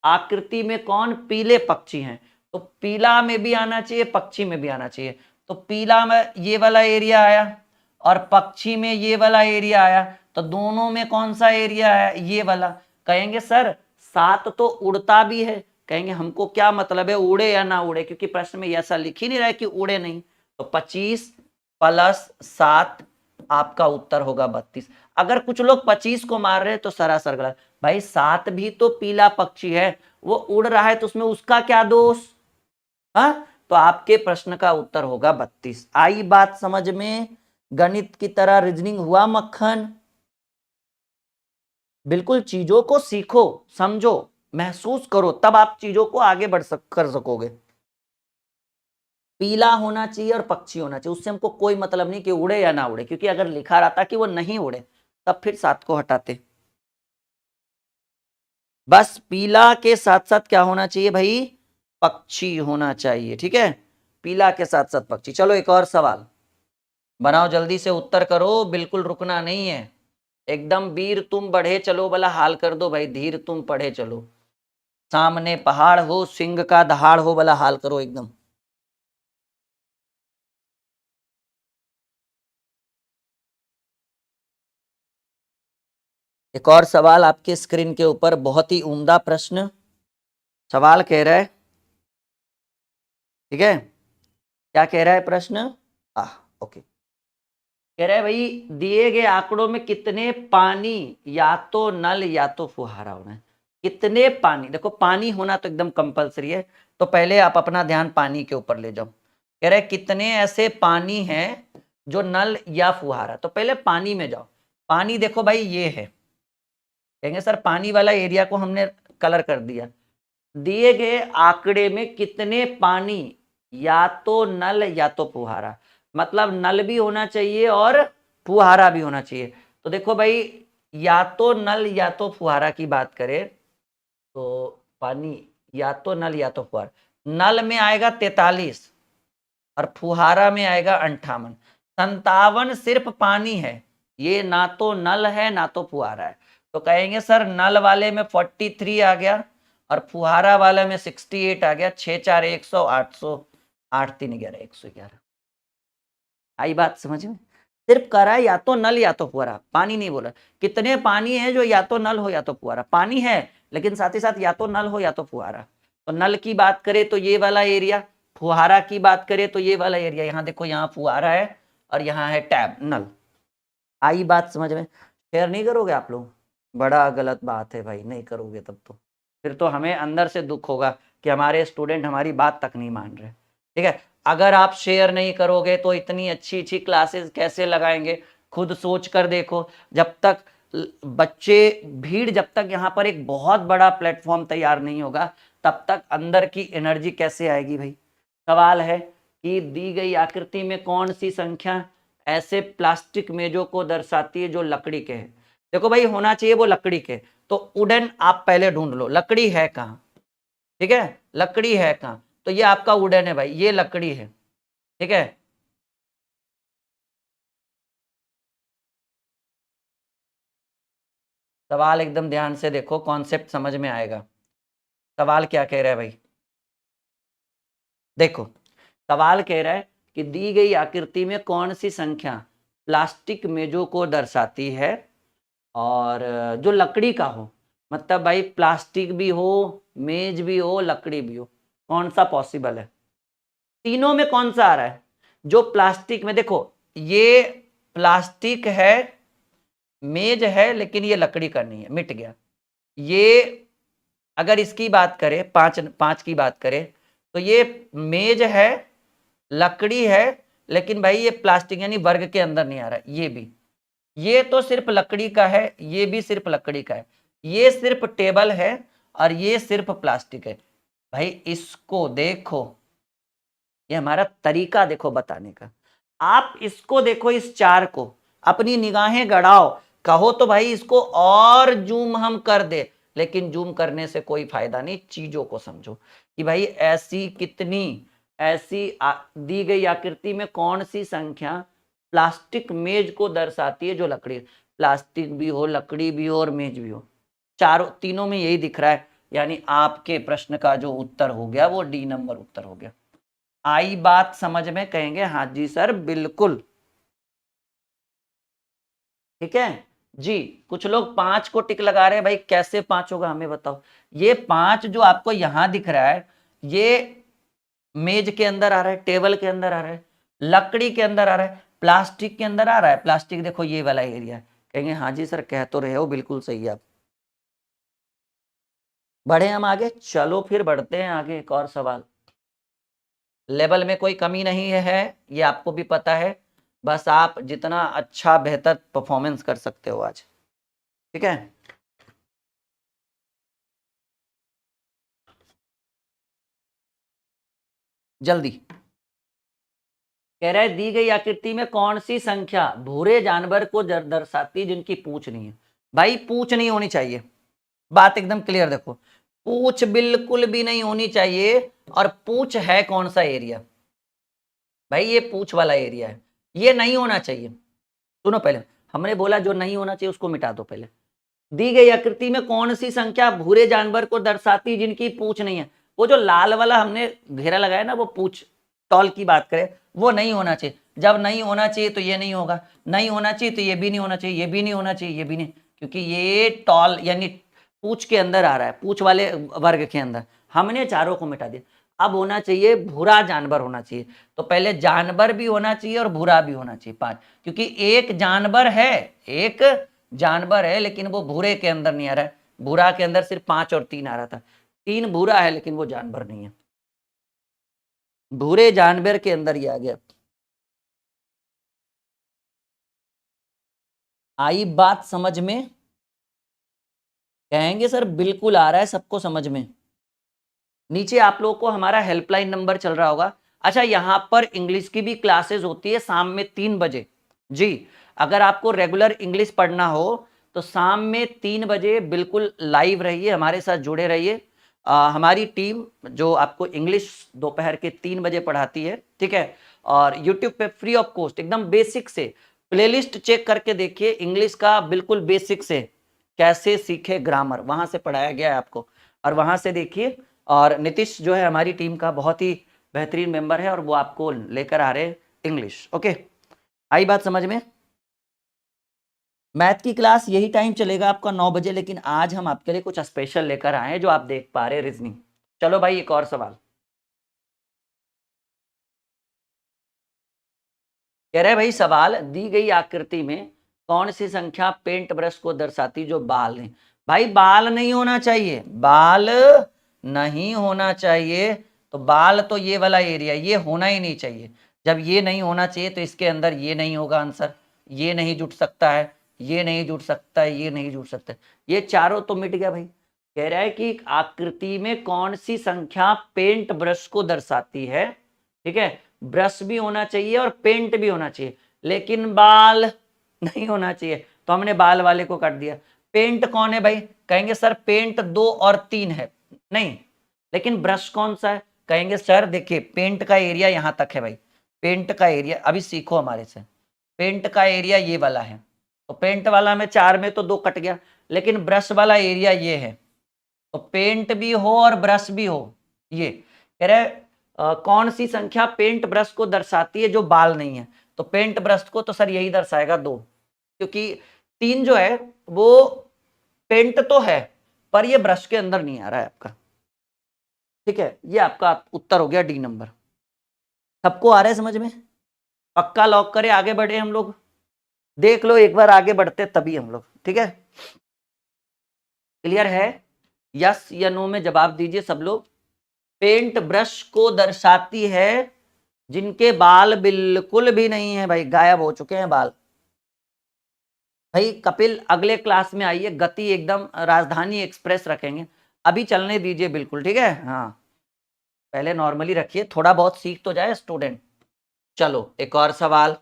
आकृति में कौन पीले पक्षी हैं? तो पीला में भी आना चाहिए, पक्षी में भी आना चाहिए। तो पीला में ये वाला एरिया आया और पक्षी में ये वाला एरिया आया, तो दोनों में कौन सा एरिया आया? ये वाला। कहेंगे सर सात तो उड़ता भी है। कहेंगे हमको क्या मतलब है उड़े या ना उड़े, क्योंकि प्रश्न में ऐसा लिख ही नहीं रहा है कि उड़े नहीं। तो 25 + 7 आपका उत्तर होगा 32। अगर कुछ लोग 25 को मार रहे हैं तो सरासर गलत। भाई 7 भी तो पीला पक्षी है, वो उड़ रहा है तो उसमें उसका क्या दोष? हाँ, तो आपके प्रश्न का उत्तर होगा 32। आई बात समझ में? गणित की तरह रीजनिंग हुआ मक्खन? बिल्कुल चीजों को सीखो, समझो, महसूस करो, तब आप चीजों को आगे कर सकोगे। पीला होना चाहिए और पक्षी होना चाहिए, उससे हमको कोई मतलब नहीं कि उड़े या ना उड़े, क्योंकि अगर लिखा रहता कि वो नहीं उड़े तब फिर 7 को हटाते। बस पीला के साथ साथ क्या होना चाहिए भाई, पक्षी होना चाहिए। ठीक है, पीला के साथ साथ पक्षी। चलो एक और सवाल बनाओ, जल्दी से उत्तर करो, बिल्कुल रुकना नहीं है। एकदम वीर तुम बढ़े चलो वाला हाल कर दो भाई, धीर तुम पढ़े चलो। सामने पहाड़ हो, सिंह का दहाड़ हो वाला हाल करो एकदम। एक और सवाल आपके स्क्रीन के ऊपर, बहुत ही उम्दा प्रश्न। सवाल कह रहा है, ठीक है, क्या कह रहा है प्रश्न? ओके, कह रहा है भाई दिए गए आंकड़ों में कितने पानी या तो नल या तो फुहारा होना है। कितने पानी, देखो पानी होना तो एकदम कंपलसरी है, तो पहले आप अपना ध्यान पानी के ऊपर ले जाओ। कह रहे कितने ऐसे पानी हैं जो नल या फुहारा, तो पहले पानी में जाओ। पानी देखो भाई ये है, कहेंगे सर पानी वाला एरिया को हमने कलर कर दिया। दिए गए आंकड़े में कितने पानी, या तो नल या तो फुहारा, मतलब नल भी होना चाहिए और फुहारा भी होना चाहिए। तो देखो भाई, या तो नल या तो फुहारा की बात करें तो पानी या तो नल या तो फुहारा, नल में आएगा 43 और फुहारा में आएगा 58। 57 सिर्फ पानी है, ये ना तो नल है ना तो फुहारा है। तो कहेंगे सर नल वाले में 43 आ गया और फुहारा वाले में 68 आ गया। 6 4 100, 800, 8 3 11, 111। आई बात समझ में? सिर्फ कह रहा है या तो नल या तो फुहारा, पानी नहीं बोला। कितने पानी है जो या तो नल हो या तो फुहारा, पानी है लेकिन साथ ही साथ या तो नल हो या तो फुहारा। तो नल की बात करें तो ये वाला एरिया, फुहारा की बात करें तो ये वाला एरिया। यहाँ देखो, यहाँ फुहारा है और यहाँ है टैब नल। आई बात समझ में? शेयर नहीं करोगे आप लोग? बड़ा गलत बात है भाई, नहीं करोगे तब तो फिर तो हमें अंदर से दुख होगा कि हमारे स्टूडेंट हमारी बात तक नहीं मान रहे। ठीक है, अगर आप शेयर नहीं करोगे तो इतनी अच्छी अच्छी क्लासेस कैसे लगाएंगे? खुद सोच कर देखो। जब तक बच्चे भीड़, जब तक यहाँ पर एक बहुत बड़ा प्लेटफॉर्म तैयार नहीं होगा तब तक अंदर की एनर्जी कैसे आएगी भाई? सवाल है कि दी गई आकृति में कौन सी संख्या ऐसे प्लास्टिक मेजों को दर्शाती है जो लकड़ी के हैं? देखो भाई होना चाहिए वो लकड़ी के, तो वुडन आप पहले ढूंढ लो, लकड़ी है कहाँ? ठीक है, लकड़ी है कहाँ? तो ये आपका वुडन है भाई, ये लकड़ी है। ठीक है, सवाल एकदम ध्यान से देखो, कॉन्सेप्ट समझ में आएगा। सवाल क्या कह रहा है भाई? देखो, सवाल कह रहा है कि दी गई आकृति में कौन सी संख्या प्लास्टिक मेजों को दर्शाती है और जो लकड़ी का हो। मतलब भाई प्लास्टिक भी हो, मेज भी हो, लकड़ी भी हो, कौन सा पॉसिबल है? तीनों में कौन सा आ रहा है? जो प्लास्टिक में, देखो ये प्लास्टिक है, मेज है, लेकिन ये लकड़ी का नहीं है, मिट गया। ये अगर इसकी बात करें, पांच पांच की बात करें तो ये मेज है, लकड़ी है, लेकिन भाई ये प्लास्टिक यानी वर्ग के अंदर नहीं आ रहा। ये भी, ये तो सिर्फ लकड़ी का है, ये भी सिर्फ लकड़ी का है, ये सिर्फ टेबल है और ये सिर्फ प्लास्टिक है। भाई इसको देखो, ये हमारा तरीका देखो बताने का। आप इसको देखो, इस चार को अपनी निगाहें गड़ाओ, कहो तो भाई इसको और जूम हम कर दे, लेकिन जूम करने से कोई फायदा नहीं। चीजों को समझो कि भाई ऐसी कितनी, ऐसी दी गई आकृति में कौन सी संख्या प्लास्टिक मेज को दर्शाती है जो लकड़ी, प्लास्टिक भी हो, लकड़ी भी हो और मेज भी हो। चारों तीनों में यही दिख रहा है, यानी आपके प्रश्न का जो उत्तर हो गया वो डी नंबर उत्तर हो गया। आई बात समझ में? कहेंगे हाँ जी सर बिल्कुल। ठीक है जी। कुछ लोग 5 को टिक लगा रहे हैं, भाई कैसे 5 होगा हमें बताओ। ये 5 जो आपको यहां दिख रहा है, ये मेज के अंदर आ रहा है, टेबल के अंदर आ रहा है, लकड़ी के अंदर आ रहा है, प्लास्टिक के अंदर आ रहा है। प्लास्टिक देखो ये वाला एरिया है। कहेंगे हाँ जी सर कह तो रहे हो, बिल्कुल सही है आप। बढ़े हम आगे, चलो फिर बढ़ते हैं आगे। एक और सवाल, लेवल में कोई कमी नहीं है, ये आपको भी पता है, बस आप जितना अच्छा बेहतर परफॉर्मेंस कर सकते हो आज। ठीक है, जल्दी। कह रहा है दी गई आकृति में कौन सी संख्या भूरे जानवर को दर्शाती जिनकी पूंछ नहीं है? भाई पूंछ नहीं होनी चाहिए, बात एकदम क्लियर देखो, पूछ बिल्कुल भी नहीं होनी चाहिए। और पूछ है कौन सा एरिया भाई, ये पूछ वाला एरिया है, ये नहीं होना चाहिए। सुनो पहले, हमने बोला जो नहीं होना चाहिए उसको मिटा दो पहले। दी गई आकृति में कौन सी संख्या भूरे जानवर को दर्शाती जिनकी पूछ नहीं है? वो जो लाल वाला हमने घेरा लगाया ना, वो पूछ टॉल की बात करें, वो नहीं होना चाहिए। जब नहीं होना चाहिए तो ये नहीं होगा, नहीं होना चाहिए तो ये भी नहीं होना चाहिए, ये भी नहीं होना चाहिए, ये भी नहीं, क्योंकि ये टॉल यानी पूछ के अंदर आ रहा है, पूछ वाले वर्ग के अंदर। हमने चारों को मिटा दिया। अब होना चाहिए भूरा जानवर होना चाहिए, तो पहले जानवर भी होना चाहिए और भूरा भी होना चाहिए 5, क्योंकि एक जानवर है, एक जानवर है लेकिन वो भूरे के अंदर नहीं आ रहा है। भूरा के अंदर सिर्फ 5 और 3 आ रहा था, 3 भूरा है लेकिन वो जानवर नहीं है, भूरे जानवर के अंदर ही आ गया। आई बात समझ में? कहेंगे सर बिल्कुल आ रहा है सबको समझ में। नीचे आप लोगों को हमारा हेल्पलाइन नंबर चल रहा होगा। अच्छा, यहाँ पर इंग्लिश की भी क्लासेस होती है शाम में 3 बजे जी। अगर आपको रेगुलर इंग्लिश पढ़ना हो तो शाम में 3 बजे बिल्कुल लाइव रहिए, हमारे साथ जुड़े रहिए। हमारी टीम जो आपको इंग्लिश दोपहर के 3 बजे पढ़ाती है, ठीक है। और यूट्यूब पे फ्री ऑफ कॉस्ट एकदम बेसिक से प्लेलिस्ट चेक करके देखिए, इंग्लिश का बिल्कुल बेसिक से कैसे सीखे ग्रामर, वहां से पढ़ाया गया है आपको, और वहां से देखिए। और नीतीश जो है हमारी टीम का बहुत ही बेहतरीन मेंबर है और वो आपको लेकर आ रहे हैं इंग्लिश। ओके, आई बात समझ में? मैथ की क्लास यही टाइम चलेगा आपका 9 बजे, लेकिन आज हम आपके लिए कुछ स्पेशल लेकर आए हैं जो आप देख पा रहे हैं, रीजनिंग। चलो भाई, एक और सवाल कह रहे भाई, सवाल दी गई आकृति में कौन सी संख्या पेंट ब्रश को दर्शाती जो बाल नहीं? भाई बाल नहीं होना चाहिए, बाल नहीं होना चाहिए। तो बाल तो ये वाला एरिया, ये होना ही नहीं चाहिए। जब ये नहीं होना चाहिए तो इसके अंदर ये नहीं होगा आंसर, ये नहीं जुट सकता है, ये नहीं जुट सकता है, ये नहीं जुट सकता है, ये चारों तो मिट गया भाई। कह रहा है कि आकृति में कौन सी संख्या पेंट ब्रश को दर्शाती है, ठीक है। ब्रश भी होना चाहिए और पेंट भी होना चाहिए, लेकिन बाल नहीं होना चाहिए, तो हमने बाल वाले को काट दिया। पेंट कौन है भाई? कहेंगे सर पेंट 2 और 3 है, नहीं। लेकिन ब्रश कौन सा है? कहेंगे सर देखिए पेंट का एरिया यहां तक है भाई, पेंट का एरिया, अभी सीखो हमारे से, पेंट का एरिया ये वाला है, तो पेंट वाला में 4 में तो 2 कट गया, लेकिन ब्रश वाला एरिया ये है, तो पेंट भी हो और ब्रश भी हो। ये कह रहे कौन सी संख्या पेंट ब्रश को दर्शाती है जो बाल नहीं है? तो पेंट ब्रश को तो सर यही दर्शाएगा 2, क्योंकि 3 जो है वो पेंट तो है पर ये ब्रश के अंदर नहीं आ रहा है आपका, ठीक है। ये आपका उत्तर हो गया डी नंबर। सबको आ रहा है समझ में? पक्का लॉक करें, आगे बढ़े हम लोग? देख लो एक बार, आगे बढ़ते तभी हम लोग, ठीक है। क्लियर है? यस या नो में जवाब दीजिए सब लोग। पेंट ब्रश को दर्शाती है जिनके बाल बिल्कुल भी नहीं है भाई, गायब हो चुके हैं बाल। भाई कपिल अगले क्लास में आइए, गति एकदम राजधानी एक्सप्रेस रखेंगे, अभी चलने दीजिए बिल्कुल, ठीक है। हाँ पहले नॉर्मली रखिए, थोड़ा बहुत सीख तो जाए स्टूडेंट। चलो एक और सवाल,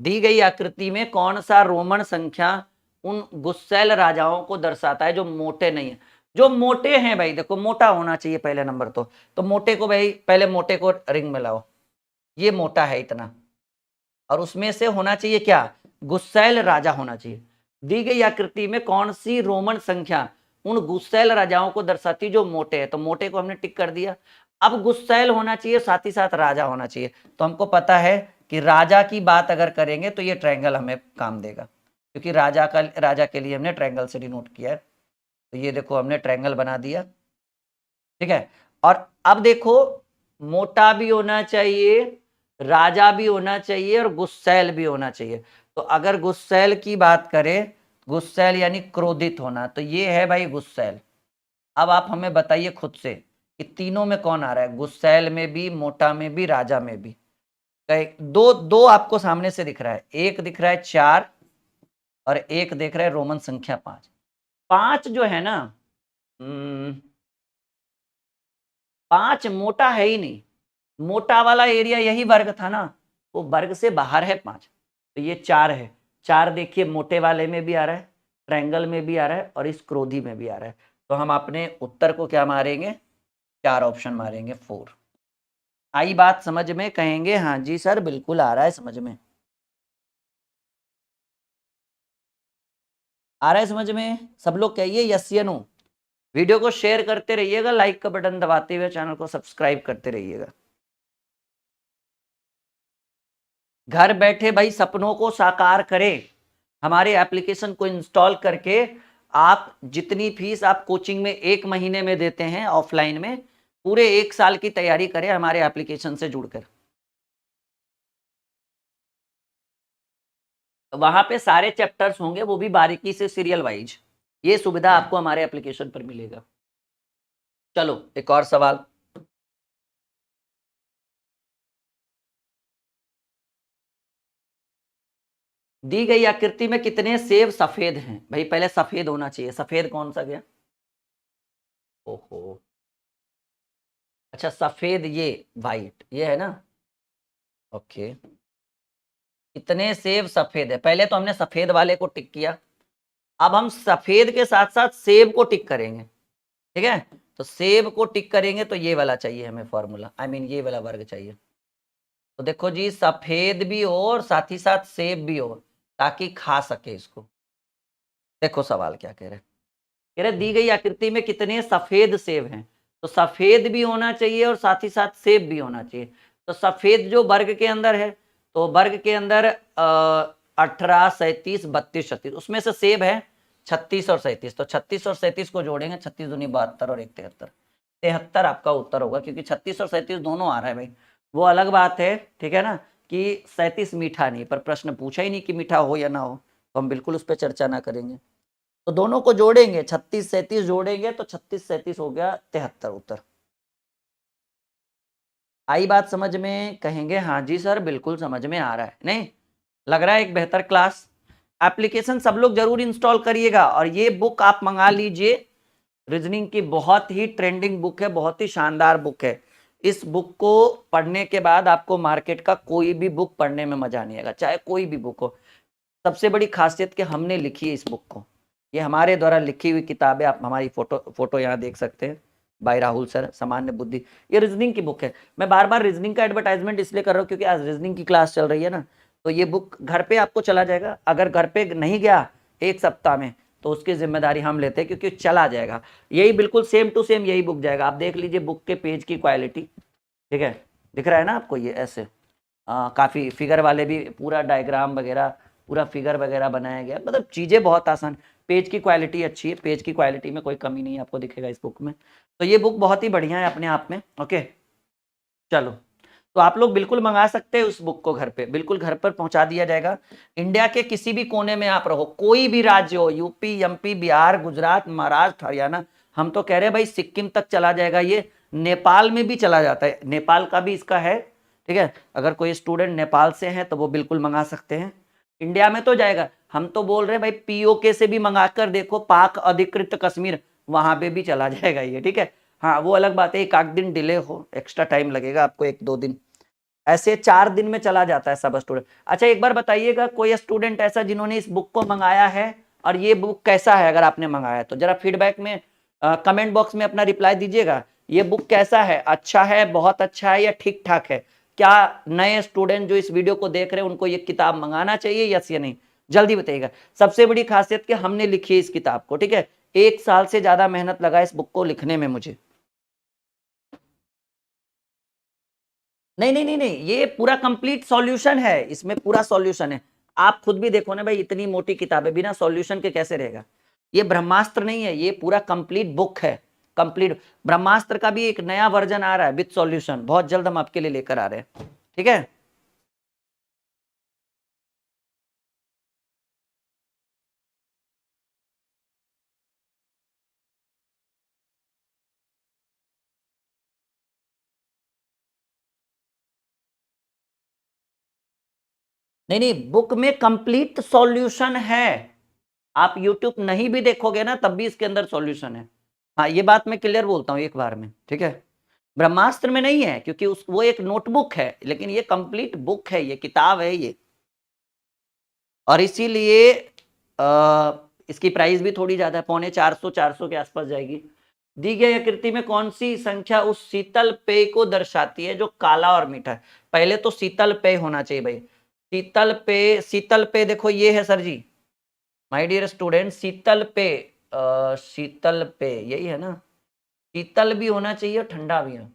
दी गई आकृति में कौन सा रोमन संख्या उन गुस्सैल राजाओं को दर्शाता है जो मोटे नहीं है? जो मोटे हैं भाई, देखो मोटा होना चाहिए पहले नंबर तो मोटे को भाई पहले मोटे को रिंग में लाओ, ये मोटा है इतना, और उसमें से होना चाहिए क्या? गुस्सैल राजा होना चाहिए। दी गई आकृति में कौन सी रोमन संख्या उन गुस्सैल राजाओं को दर्शाती जो मोटे है? तो मोटे को हमने टिक कर दिया। अब गुस्सैल होना चाहिए, साथ ही साथ राजा होना चाहिए, तो हमको पता है कि राजा की बात अगर करेंगे तो ये ट्रायंगल हमें काम देगा, क्योंकि राजा के लिए हमने ट्रायंगल से डिनोट किया है। तो ये देखो हमने ट्रायंगल बना दिया, ठीक है। और अब देखो मोटा भी होना चाहिए, राजा भी होना चाहिए और गुस्सैल भी होना चाहिए। तो अगर गुस्सैल की बात करें, गुस्सैल यानी क्रोधित होना, तो ये है भाई गुस्सैल। अब आप हमें बताइए खुद से कि तीनों में कौन आ रहा है? गुस्सैल में भी, मोटा में भी, राजा में भी। दो दो आपको सामने से दिख रहा है, एक दिख रहा है 4 और एक दिख रहा है रोमन संख्या 5। 5 जो है ना 5 मोटा है ही नहीं, मोटा वाला एरिया यही वर्ग था ना, वो वर्ग से बाहर है 5, तो ये 4 है। 4 देखिए मोटे वाले में भी आ रहा है, ट्रायंगल में भी आ रहा है और इस क्रोधी में भी आ रहा है, तो हम अपने उत्तर को क्या मारेंगे, 4 ऑप्शन मारेंगे 4। आई बात समझ में, कहेंगे हाँ जी सर बिल्कुल आ रहा है समझ में, आ रहा है समझ में, सब लोग कहिए यस या नो। वीडियो को शेयर करते रहिएगा, लाइक का बटन दबाते हुए चैनल को सब्सक्राइब करते रहिएगा। घर बैठे भाई सपनों को साकार करें, हमारे एप्लीकेशन को इंस्टॉल करके आप जितनी फीस आप कोचिंग में 1 महीने में देते हैं ऑफलाइन में, पूरे 1 साल की तैयारी करें हमारे एप्लीकेशन से जुड़कर। वहां पे सारे चैप्टर्स होंगे, वो भी बारीकी से सीरियल वाइज। ये सुविधा आपको हमारे एप्लीकेशन पर मिलेगा। चलो एक और सवाल, दी गई आकृति में कितने सेब सफेद हैं? भाई पहले सफेद होना चाहिए, सफेद कौन सा गया? ओहो, अच्छा सफेद, ये वाइट ये है ना, ओके। कितने सेब सफेद है, पहले तो हमने सफेद वाले को टिक किया, अब हम सफेद के साथ साथ सेब को टिक करेंगे, ठीक है। तो सेब को टिक करेंगे तो ये वाला चाहिए हमें फॉर्मूला, आई मीन ये वाला वर्ग चाहिए। तो देखो जी, सफेद भी हो और साथ ही साथ सेब भी हो, ताकि खा सके इसको। देखो सवाल क्या कह रहे, कह रहे दी गई आकृति में कितने सफेद सेब हैं, तो सफेद भी होना चाहिए और साथ ही साथ सेब भी होना चाहिए। तो सफेद जो वर्ग के अंदर है, तो वर्ग के अंदर 18, 37, 32, 36, उसमें से सेब है 36 और 37, तो 36 और 37 को जोड़ेंगे, 36 दूनी 72 और 1 73, 73 आपका उत्तर होगा, क्योंकि 36 और 37 दोनों आ रहा है भाई। वो अलग बात है, ठीक है ना, कि 37 मीठा नहीं, पर प्रश्न पूछा ही नहीं कि मीठा हो या ना हो, तो हम बिल्कुल उस पर चर्चा ना करेंगे। तो दोनों को जोड़ेंगे, 36 37 जोड़ेंगे तो 36 37 हो गया 73 उत्तर। आई बात समझ में, कहेंगे हाँ जी सर बिल्कुल समझ में आ रहा है, नहीं लग रहा है एक बेहतर क्लास। एप्लीकेशन सब लोग जरूर इंस्टॉल करिएगा, और ये बुक आप मंगा लीजिए, रीजनिंग की बहुत ही ट्रेंडिंग बुक है, बहुत ही शानदार बुक है। इस बुक को पढ़ने के बाद आपको मार्केट का कोई भी बुक पढ़ने में मजा नहीं आएगा, चाहे कोई भी बुक हो। सबसे बड़ी खासियत कि हमने लिखी है इस बुक को, ये हमारे द्वारा लिखी हुई किताब है। आप हमारी फोटो यहाँ देख सकते हैं, बाय राहुल सर, सामान्य बुद्धि। ये रीजनिंग की बुक है। मैं बार बार रीजनिंग का एडवर्टाइजमेंट इसलिए कर रहा हूँ क्योंकि आज रीजनिंग की क्लास चल रही है ना, तो ये बुक घर पे आपको चला जाएगा। अगर घर पे नहीं गया 1 सप्ताह में, तो उसकी जिम्मेदारी हम लेते हैं, क्योंकि चला जाएगा। यही बिल्कुल सेम टू सेम यही बुक जाएगा। आप देख लीजिए बुक के पेज की क्वालिटी, ठीक है, दिख रहा है ना आपको, ये ऐसे काफ़ी फिगर वाले भी, पूरा डायग्राम वगैरह, पूरा फिगर वगैरह बनाया गया, मतलब चीज़ें बहुत आसान। पेज की क्वालिटी अच्छी है, पेज की क्वालिटी में कोई कमी नहीं आपको दिखेगा इस बुक में। तो ये बुक बहुत ही बढ़िया है अपने आप में, ओके। चलो, तो आप लोग बिल्कुल मंगा सकते हैं उस बुक को, घर पे बिल्कुल घर पर पहुंचा दिया जाएगा। इंडिया के किसी भी कोने में आप रहो, कोई भी राज्य हो, यूपी एमपी बिहार गुजरात महाराष्ट्र हरियाणा, हम तो कह रहे हैं भाई सिक्किम तक चला जाएगा ये, नेपाल में भी चला जाता है, नेपाल का भी इसका है, ठीक है। अगर कोई स्टूडेंट नेपाल से है तो वो बिल्कुल मंगा सकते हैं। इंडिया में तो जाएगा, हम तो बोल रहे हैं भाई पीओके से भी मंगा कर देखो, पाक अधिकृत कश्मीर, वहां पे भी चला जाएगा ये, ठीक है। हाँ वो अलग बात है, एक आध दिन डिले हो, एक्स्ट्रा टाइम लगेगा आपको 1-2 दिन, ऐसे 4 दिन में चला जाता है सब स्टूडेंट। अच्छा एक बार बताइएगा, कोई स्टूडेंट ऐसा जिन्होंने इस बुक को मंगाया है, और ये बुक कैसा है, अगर आपने मंगाया तो जरा फीडबैक में कमेंट बॉक्स में अपना रिप्लाई दीजिएगा। ये बुक कैसा है, अच्छा है, बहुत अच्छा है, या ठीक ठाक है? क्या नए स्टूडेंट जो इस वीडियो को देख रहे हैं उनको ये किताब मंगाना चाहिए, यस या नहीं, जल्दी बताइएगा। सबसे बड़ी खासियत कि हमने लिखी है इस किताब को, ठीक है, 1 साल से ज्यादा मेहनत लगा इस बुक को लिखने में मुझे। नहीं नहीं नहीं नहीं, ये पूरा कंप्लीट सॉल्यूशन है, इसमें पूरा सॉल्यूशन है। आप खुद भी देखो ना भाई, इतनी मोटी किताब है, बिना सॉल्यूशन के कैसे रहेगा? ये ब्रह्मास्त्र नहीं है, ये पूरा कंप्लीट बुक है, कंप्लीट। ब्रह्मास्त्र का भी एक नया वर्जन आ रहा है विद सॉल्यूशन, बहुत जल्द हम आपके लिए लेकर आ रहे हैं, ठीक है। नहीं नहीं, बुक में कंप्लीट सॉल्यूशन है, आप यूट्यूब नहीं भी देखोगे ना तब भी इसके अंदर सॉल्यूशन है। हाँ ये बात मैं क्लियर बोलता हूँ एक बार में, ठीक है। ब्रह्मास्त्र में नहीं है, क्योंकि उस वो एक नोटबुक है, लेकिन ये कंप्लीट बुक है, ये किताब है ये। और इसीलिए इसकी प्राइस भी थोड़ी ज्यादा है, 450 के आसपास जाएगी। दी गई आकृति में कौन सी संख्या उस शीतल पेय को दर्शाती है जो काला और मीठा है? पहले तो शीतल पेय होना चाहिए भाई। शीतल पेय देखो ये है sir ji, my dear student, शीतल पेय यही है ना, शीतल भी होना चाहिए और ठंडा भी है।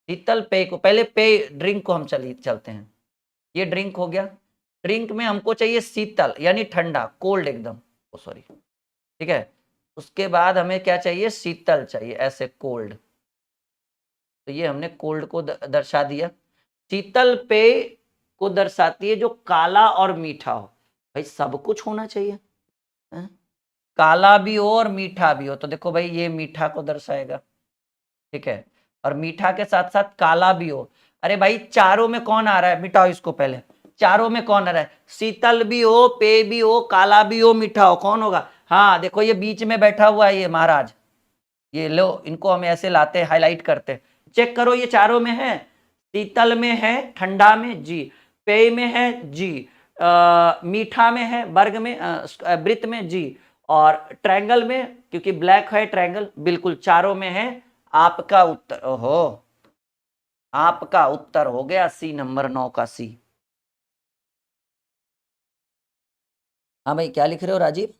शीतल पेय को पहले पेय ड्रिंक को हम चलते हैं, ये ड्रिंक हो गया। ड्रिंक में हमको चाहिए शीतल यानी ठंडा, कोल्ड एकदम, सॉरी, ठीक है। उसके बाद हमें क्या चाहिए? शीतल चाहिए, ऐसे कोल्ड। तो ये हमने कोल्ड को दर्शा दिया। शीतल पेय को दर्शाती है जो काला और मीठा हो। भाई सब कुछ होना चाहिए, है? काला भी हो और मीठा भी हो, तो देखो भाई ये मीठा को दर्शाएगा, ठीक है। और मीठा के साथ साथ काला भी हो। अरे भाई चारों में कौन आ रहा है? मिटाओ इसको पहले। चारों में कौन आ रहा है? शीतल भी हो, पेय भी हो, काला भी हो, मीठा हो, कौन होगा? हाँ देखो ये बीच में बैठा हुआ है ये महाराज, ये लो, इनको हम ऐसे लाते, हाईलाइट करते, चेक करो ये चारों में है। शीतल में है, ठंडा में जी, पेय में है जी, मीठा में है, वर्ग में वृत्त में जी, और ट्रायंगल में, क्योंकि ब्लैक है ट्रायंगल, बिल्कुल चारों में है। आपका उत्तर, ओहो, आपका उत्तर हो गया सी, नंबर 9 का सी। हाँ भाई क्या लिख रहे हो राजीव?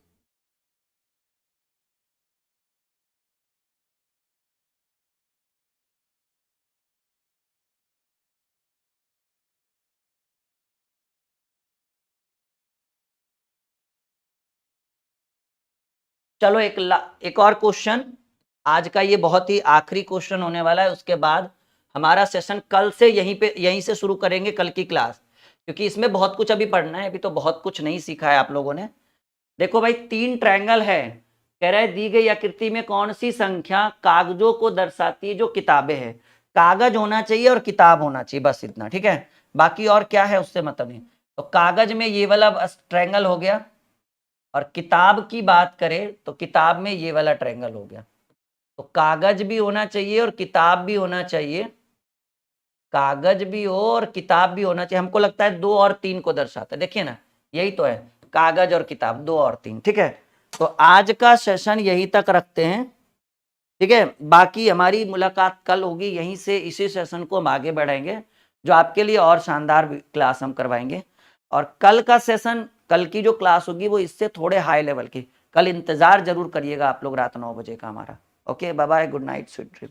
चलो एक और क्वेश्चन, आज का ये बहुत ही आखिरी क्वेश्चन होने वाला है। उसके बाद हमारा सेशन कल से यहीं से शुरू करेंगे, कल की क्लास, क्योंकि इसमें बहुत कुछ अभी पढ़ना है, अभी तो बहुत कुछ नहीं सीखा है आप लोगों ने। देखो भाई 3 ट्रायंगल है, कह रहा है दी गई आकृति में कौन सी संख्या कागजों को दर्शाती है जो किताबें हैं? कागज होना चाहिए और किताब होना चाहिए, बस इतना, ठीक है। बाकी और क्या है उससे मतलब नहीं। तो कागज में ये वाला ट्रायंगल हो गया, और किताब की बात करें तो किताब में ये वाला ट्रायंगल हो गया। तो कागज भी होना चाहिए और किताब भी होना चाहिए, कागज भी हो और किताब भी होना चाहिए। हमको लगता है 2 और 3 को दर्शाता है, देखिए ना, यही तो है, कागज और किताब, 2 और 3, ठीक है। तो आज का सेशन यहीं तक रखते हैं, ठीक है। बाकी हमारी मुलाकात कल होगी, यहीं से इसी सेशन को हम आगे बढ़ाएंगे, जो आपके लिए और शानदार क्लास हम करवाएंगे। और कल का सेशन, कल की जो क्लास होगी वो इससे थोड़े हाई लेवल की, कल इंतजार जरूर करिएगा आप लोग, रात 9 बजे का हमारा। Okay, bye bye, good night, sweet dream.